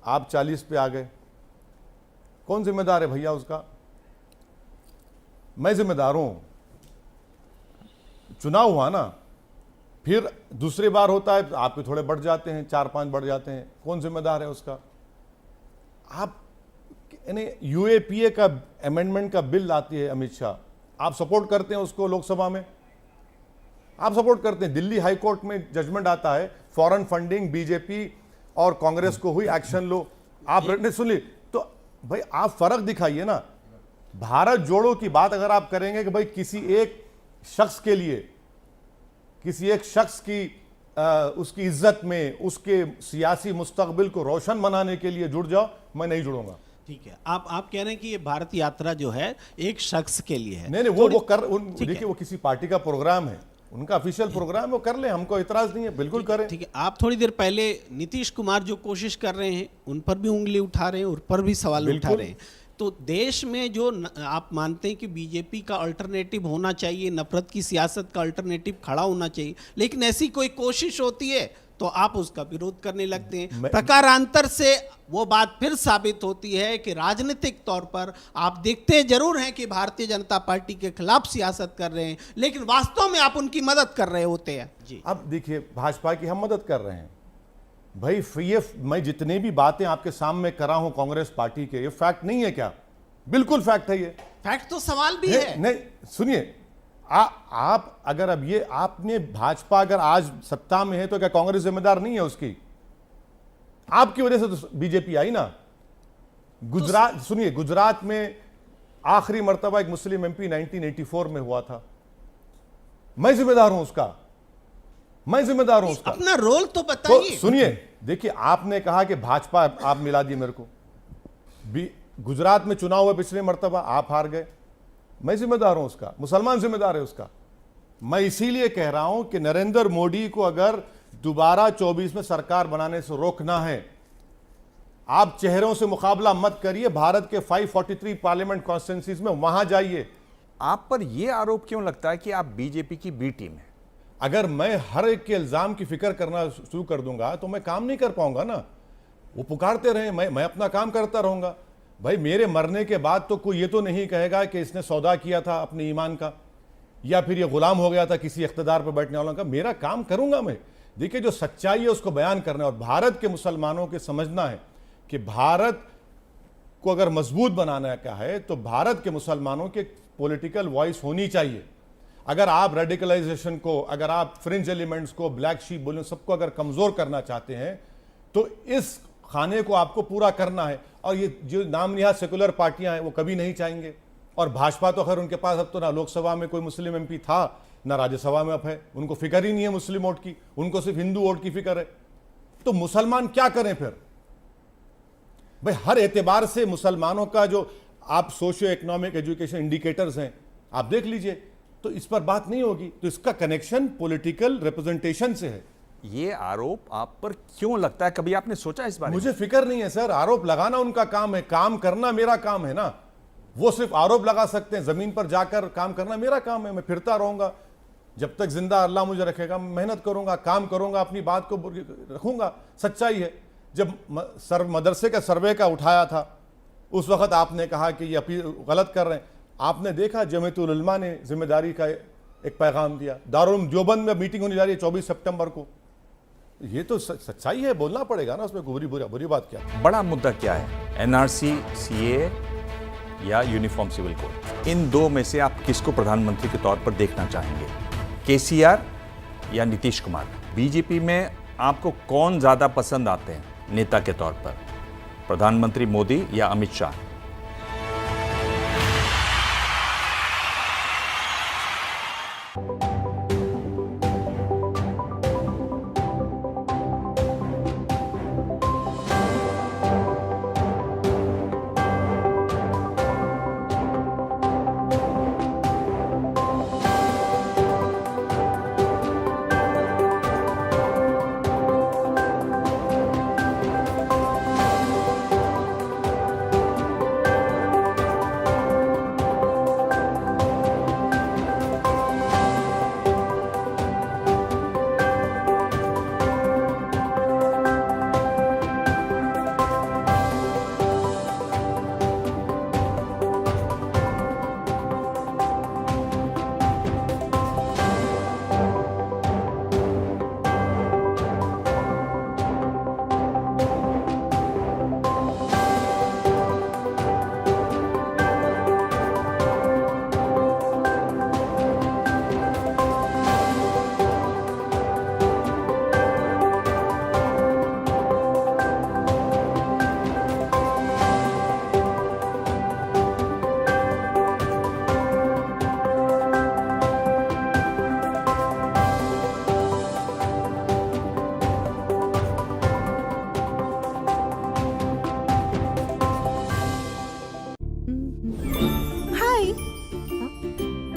आप 40 पे आ गए, कौन जिम्मेदार है भैया उसका? मैं जिम्मेदार हूं। चुनाव हुआ ना, फिर दूसरी बार होता है, आपके थोड़े बढ़ जाते हैं, 4-5 बढ़ जाते हैं, कौन जिम्मेदार है उसका? आप यानी यूएपीए का अमेंडमेंट का बिल लाती है अमित शाह, आप सपोर्ट करते हैं उसको लोकसभा में, आप सपोर्ट करते हैं। दिल्ली हाई कोर्ट में जजमेंट आता है, फॉरेन फंडिंग बीजेपी और कांग्रेस को हुई, एक्शन लो। आप सुन ली तो भाई आप फर्क दिखाइए ना। भारत जोड़ो की बात अगर आप करेंगे कि भाई किसी एक शख्स के लिए, किसी एक शख्स की उसकी इज्जत में, उसके सियासी मुस्तकबिल को रोशन बनाने के लिए जुड़ जाओ, मैं नहीं जुड़ूंगा। ठीक है, आप कह रहे हैं कि ये भारत यात्रा जो है एक शख्स के लिए है। नहीं वो देखिए, वो किसी पार्टी का प्रोग्राम है, उनका ऑफिशियल प्रोग्राम है, वो कर ले, हमको इतराज नहीं है, बिल्कुल करें। ठीक है, आप थोड़ी देर पहले नीतीश कुमार जो कोशिश कर रहे हैं उन पर भी उंगली उठा रहे हैं, उन पर भी सवाल उठा रहे हैं। तो देश में जो आप मानते हैं कि बीजेपी का अल्टरनेटिव होना चाहिए, नफरत की सियासत का अल्टरनेटिव खड़ा होना चाहिए, लेकिन ऐसी कोई कोशिश होती है तो आप उसका विरोध करने लगते हैं। प्रकारांतर से वो बात फिर साबित होती है कि राजनीतिक तौर पर आप देखते जरूर हैं कि भारतीय जनता पार्टी के खिलाफ सियासत कर रहे हैं, लेकिन वास्तव में आप उनकी मदद कर रहे होते हैं। जी, अब देखिए, भाजपा की हम मदद कर रहे हैं भाई। ये मैं जितनी भी बातें आपके सामने करा हूं कांग्रेस पार्टी के, ये फैक्ट नहीं है क्या? बिल्कुल फैक्ट है। ये फैक्ट तो सवाल भी है। नहीं सुनिए, आप अगर अब ये आपने भाजपा अगर आज सत्ता में है तो क्या कांग्रेस जिम्मेदार नहीं है उसकी? आपकी वजह से तो बीजेपी आई ना। गुजरात सुनिए, गुजरात में आखिरी मर्तबा एक मुस्लिम एमपी 1984 में हुआ था, मैं जिम्मेदार हूं उसका, मैं जिम्मेदार हूं उसका। अपना रोल तो बताइए। तो सुनिए, देखिए, आपने कहा कि भाजपा, आप मिला दिए मेरे को। गुजरात में चुनाव हुआ पिछले मर्तबा, आप हार गए, मैं जिम्मेदार हूं उसका, मुसलमान जिम्मेदार है उसका। मैं इसीलिए कह रहा हूं कि नरेंद्र मोदी को अगर दोबारा 24 में सरकार बनाने से रोकना है, आप चेहरों से मुकाबला मत करिए, भारत के 543 पार्लियामेंट कॉन्स्टिट्यूंसीज में वहां जाइए। आप पर यह आरोप क्यों लगता है कि आप बीजेपी की बी टीम है? अगर मैं हर एक के इल्जाम की फिक्र करना शुरू कर दूंगा तो मैं काम नहीं कर पाऊंगा ना। वो पुकारते रहे, मैं अपना काम करता रहूंगा। भाई मेरे मरने के बाद तो कोई ये तो नहीं कहेगा कि इसने सौदा किया था अपने ईमान का, या फिर ये गुलाम हो गया था किसी इख्तिदार पर बैठने वालों का। मेरा काम करूंगा मैं। देखिए, जो सच्चाई है उसको बयान करना है, और भारत के मुसलमानों के समझना है कि भारत को अगर मजबूत बनाना का है तो भारत के मुसलमानों के पॉलिटिकल वॉइस होनी चाहिए। अगर आप रेडिकलाइजेशन को, अगर आप फ्रिंज एलिमेंट्स को, ब्लैक शीप बोले, सबको अगर कमजोर करना चाहते हैं तो इस खाने को आपको पूरा करना है। और ये जो नामनिहाद सेकुलर पार्टियां हैं वो कभी नहीं चाहेंगे। और भाजपा तो खैर उनके पास अब तो ना लोकसभा में कोई मुस्लिम एमपी था, ना राज्यसभा में अब है, उनको फिक्र ही नहीं है मुस्लिम वोट की, उनको सिर्फ हिंदू वोट की फिक्र है। तो मुसलमान क्या करें फिर? भाई हर एतबार से मुसलमानों का जो आप सोशियो इकोनॉमिक एजुकेशन इंडिकेटर्स हैं, आप देख लीजिए, तो इस पर बात नहीं होगी। तो इसका कनेक्शन पॉलिटिकल रिप्रेजेंटेशन से है। ये आरोप आप पर क्यों लगता है? कभी आपने सोचा इस बारे में? मुझे फिक्र नहीं है सर, आरोप लगाना उनका काम है, काम करना मेरा काम है ना। वो सिर्फ आरोप लगा सकते हैं, जमीन पर जाकर काम करना मेरा काम है। मैं फिरता रहूंगा जब तक जिंदा अल्लाह मुझे रखेगा, मेहनत करूंगा, काम करूंगा, अपनी बात को रखूंगा। सच्चाई है, जब मदरसे का सर्वे का उठाया था उस वक्त आपने कहा कि ये अपील गलत कर रहे हैं। आपने देखा जमीयतुल उलमा ने जिम्मेदारी का एक पैगाम दिया। दारुल उलूम देवबंद में मीटिंग होने जा रही है 24 सितंबर को। ये तो सच्चाई है, बोलना पड़ेगा ना, उसमें बुरी बात क्या? बड़ा मुद्दा क्या है, एनआरसी, सीए या यूनिफॉर्म सिविल कोड? इन दो में से आप किसको प्रधानमंत्री के तौर पर देखना चाहेंगे, केसीआर या नीतीश कुमार? बीजेपी में आपको कौन ज्यादा पसंद आते हैं नेता के तौर पर, प्रधानमंत्री मोदी या अमित शाह?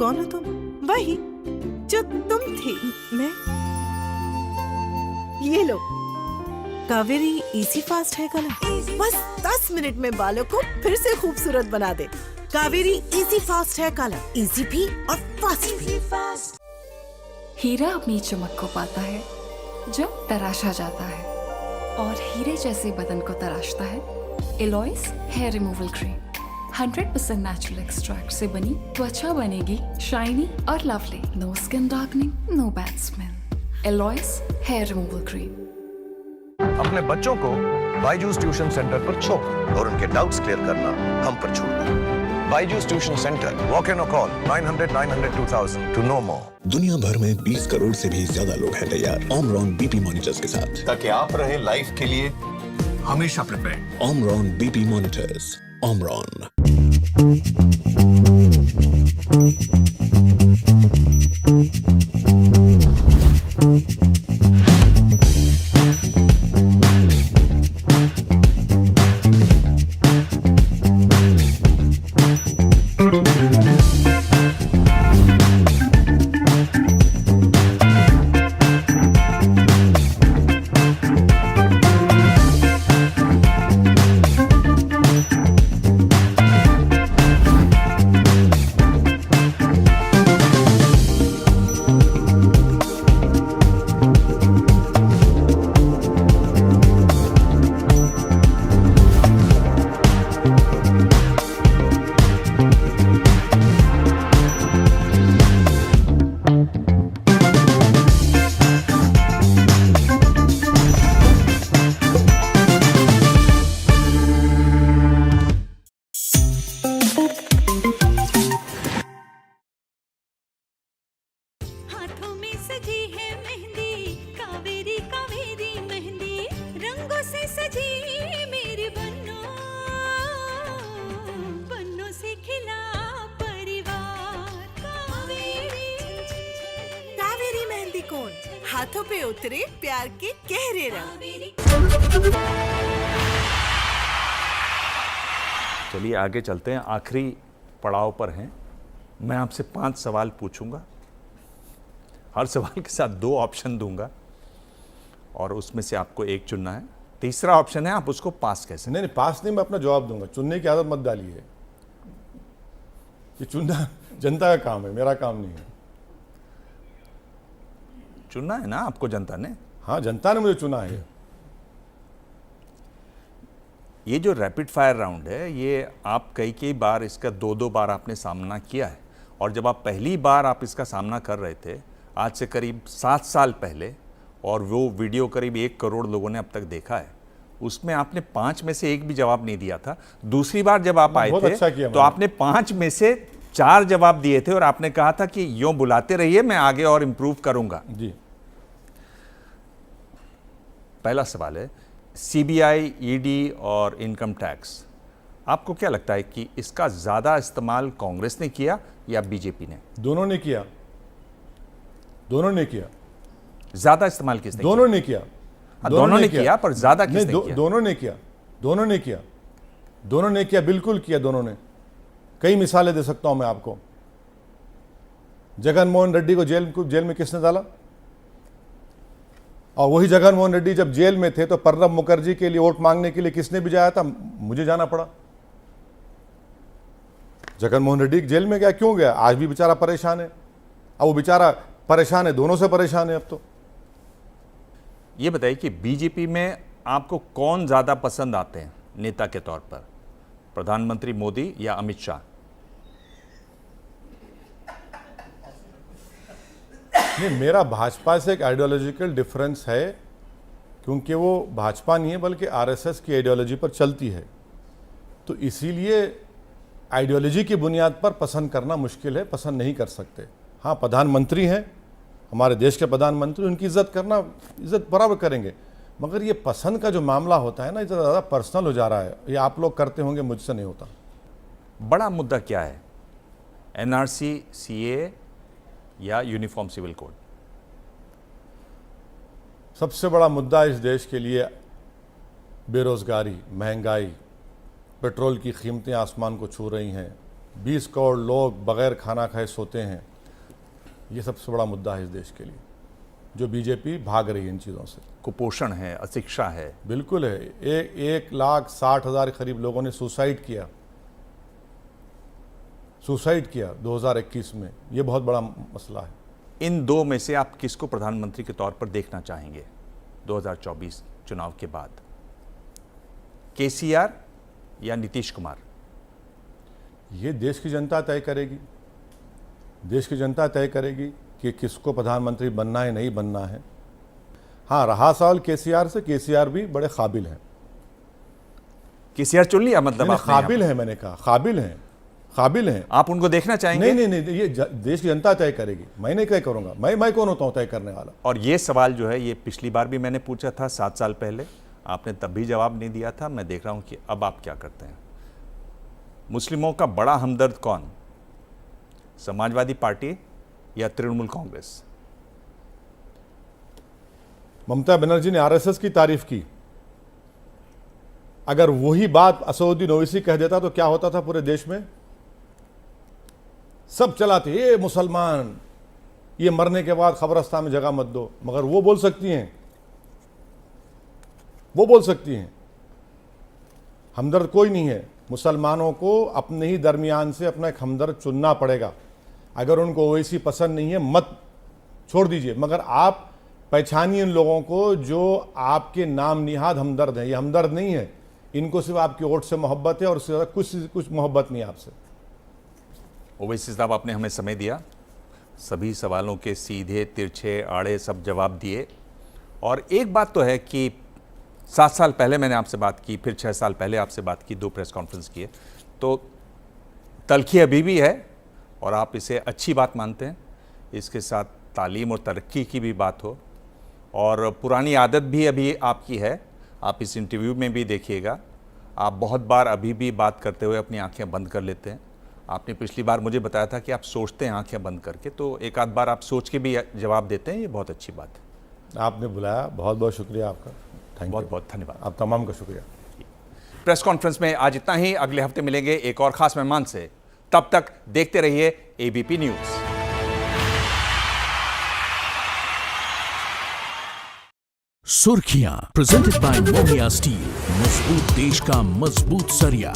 कौन हो तुम? वही जो तुम थी। मैं? ये लो, Kaveri easy fast hair colour. बस 10 मिनट में बालों को फिर से खूबसूरत बना दे। Kaveri easy fast hair colour, easy भी और फास्ट भी। हीरा अपनी चमक को पाता है जब तराशा जाता है, और हीरे जैसे बदन को तराशता है एलॉयस hair removal cream. 100% natural extract से बनी त्वचा बनेगी शाइनी और lovely. No skin darkening, no bad smell. एलॉयस हेयर रिमूवल क्रीम। अपने बच्चों को बायजूस ट्यूशन सेंटर पर छोड़ और उनके डाउट्स क्लियर करना हम पर छोड़ दो। Byju's tuition centre, walk in और कॉल 900 900 2000 टू नो मोर। दुनिया भर में 20 करोड़ से भी ज्यादा लोग हैं तैयार ओमरॉन बीपी मॉनिटर्स के साथ, ताकि आप रहे लाइफ के लिए हमेशा prepared. Omron BP monitors. Omron. हाथों पे उतरे प्यार के गहरे रंग। चलिए आगे चलते हैं, आखिरी पड़ाव पर हैं। मैं आपसे 5 सवाल पूछूंगा, हर सवाल के साथ 2 ऑप्शन दूंगा और उसमें से आपको एक चुनना है। तीसरा ऑप्शन है आप उसको पास कैसे। नहीं, पास नहीं, मैं अपना जवाब दूंगा। चुनने की आदत मत डालिए, ये चुनना जनता का काम है, मेरा काम नहीं है। चुनना है ना आपको जनता ने। हाँ, जनता ने मुझे चुना है। ये जो रैपिड फायर राउंड है, ये आप कई बार इसका 2-2 बार आपने सामना किया है, और जब आप पहली बार आप इसका सामना कर रहे थे आज से करीब 7 साल पहले, और वो वीडियो करीब 1 करोड़ लोगों ने अब तक देखा है, उसमें आपने 5 में से 1 भी जवाब नहीं दिया था। दूसरी बार जब आप आए थे अच्छा तो आपने 5 में से 4 जवाब दिए थे और आपने कहा था कि यूं बुलाते रहिए, मैं आगे और इंप्रूव करूंगा। जी। पहला सवाल है, सीबीआई, ईडी और इनकम टैक्स, आपको क्या लगता है कि इसका ज्यादा इस्तेमाल कांग्रेस ने किया या बीजेपी ने? दोनों ने किया। दोनों ने किया। ज्यादा इस्तेमाल किसने? दोनों ने किया। दोनों ने किया, पर ज्यादा किसने किया? दोनों ने किया। दोनों ने किया। दोनों ने किया, बिल्कुल किया दोनों ने। कई मिसालें दे सकता हूं मैं आपको। जगन मोहन रेड्डी को जेल में किसने डाला? और वही जगन मोहन रेड्डी जब जेल में थे तो प्रणब मुखर्जी के लिए वोट मांगने के लिए किसने भिजाया था? मुझे जाना पड़ा। जगन मोहन रेड्डी जेल में गया, क्यों गया? आज भी बेचारा परेशान है। अब वो बेचारा परेशान है, दोनों से परेशान है अब तो। ये बताइए कि बीजेपी में आपको कौन ज्यादा पसंद आते हैं नेता के तौर पर, प्रधानमंत्री मोदी या अमित शाह? नहीं, मेरा भाजपा से एक आइडियोलॉजिकल डिफरेंस है, क्योंकि वो भाजपा नहीं है बल्कि आरएसएस की आइडियोलॉजी पर चलती है, तो इसीलिए आइडियोलॉजी की बुनियाद पर पसंद करना मुश्किल है, पसंद नहीं कर सकते। हाँ, प्रधानमंत्री हैं हमारे देश के प्रधानमंत्री, उनकी इज्जत बराबर करेंगे, मगर ये पसंद का जो मामला होता है ना, ये ज़्यादा पर्सनल हो जा रहा है। ये आप लोग करते होंगे, मुझसे नहीं होता। बड़ा मुद्दा क्या है, एनआरसी, सीए या यूनिफॉर्म सिविल कोड? सबसे बड़ा मुद्दा इस देश के लिए बेरोजगारी, महंगाई, पेट्रोल की कीमतें आसमान को छू रही हैं, 20 करोड़ लोग बगैर खाना खाए सोते हैं, ये सबसे बड़ा मुद्दा है इस देश के लिए, जो बीजेपी भाग रही है इन चीज़ों से। कुपोषण है, अशिक्षा है। बिल्कुल है। 1,60,000 करीब लोगों ने सुसाइड किया 2021 में। ये बहुत बड़ा मसला है। इन दो में से आप किसको प्रधानमंत्री के तौर पर देखना चाहेंगे 2024 चुनाव के बाद, केसीआर या नीतीश कुमार? ये देश की जनता तय करेगी। देश की जनता तय करेगी कि किसको प्रधानमंत्री बनना है, नहीं बनना है। हाँ, रहा सवाल केसीआर से, केसीआर भी बड़े काबिल हैं। केसीआर चुन लिया मतलब आपने? काबिल है, मैंने कहा काबिल हैं, काबिल हैं। आप उनको देखना चाहेंगे? नहीं, ये देश की जनता तय करेगी, मैं नहीं तय करूंगा। मैं कौन होता हूं तय करने वाला? और ये सवाल जो है, ये पिछली बार भी मैंने पूछा था 7 साल पहले, आपने तब भी जवाब नहीं दिया था। मैं देख रहा हूं कि अब आप क्या करते हैं। मुस्लिमों का बड़ा हमदर्द कौन, समाजवादी पार्टी या तृणमूल कांग्रेस? ममता बनर्जी ने आरएसएस की तारीफ की। अगर वही बात असदुद्दीन ओवैसी कह देता तो क्या होता था पूरे देश में? सब चलाते, ये मुसलमान, ये मरने के बाद कब्रिस्तान में जगह मत दो। मगर वो बोल सकती हैं, हमदर्द कोई नहीं है। मुसलमानों को अपने ही दरमियान से अपना एक हमदर्द चुनना पड़ेगा। अगर उनको ओवैसी पसंद नहीं है, मत छोड़ दीजिए, मगर आप पहचानिए उन लोगों को जो आपके नाम निहाद हमदर्द हैं। ये हमदर्द नहीं है, इनको सिर्फ आपकी वोट से मोहब्बत है और उससे ज़्यादा कुछ मोहब्बत नहीं आपसे। ओवैसी साहब, आपने हमें समय दिया, सभी सवालों के सीधे तिरछे आड़े सब जवाब दिए। और एक बात तो है कि 7 साल पहले मैंने आपसे बात की, फिर 6 साल पहले आपसे बात की, 2 प्रेस कॉन्फ्रेंस किए, तो तलखी अभी भी है और आप इसे अच्छी बात मानते हैं। इसके साथ तालीम और तरक्की की भी बात हो, और पुरानी आदत भी अभी आपकी है, आप इस इंटरव्यू में भी देखिएगा, आप बहुत बार अभी भी बात करते हुए अपनी आंखें बंद कर लेते हैं। आपने पिछली बार मुझे बताया था कि आप सोचते हैं आंखें बंद करके, तो एक आध बार आप सोच के भी जवाब देते हैं, ये बहुत अच्छी बात है। आपने बुलाया, बहुत बहुत शुक्रिया आपका। बहुत बहुत धन्यवाद। आप तमाम का शुक्रिया। प्रेस कॉन्फ्रेंस में आज इतना ही। अगले हफ्ते मिलेंगे एक और खास मेहमान से। तब तक देखते रहिए एबीपी न्यूज। सुर्खियां प्रेजेंटेड बाय मोहिया स्टील, मजबूत देश का मजबूत सरिया।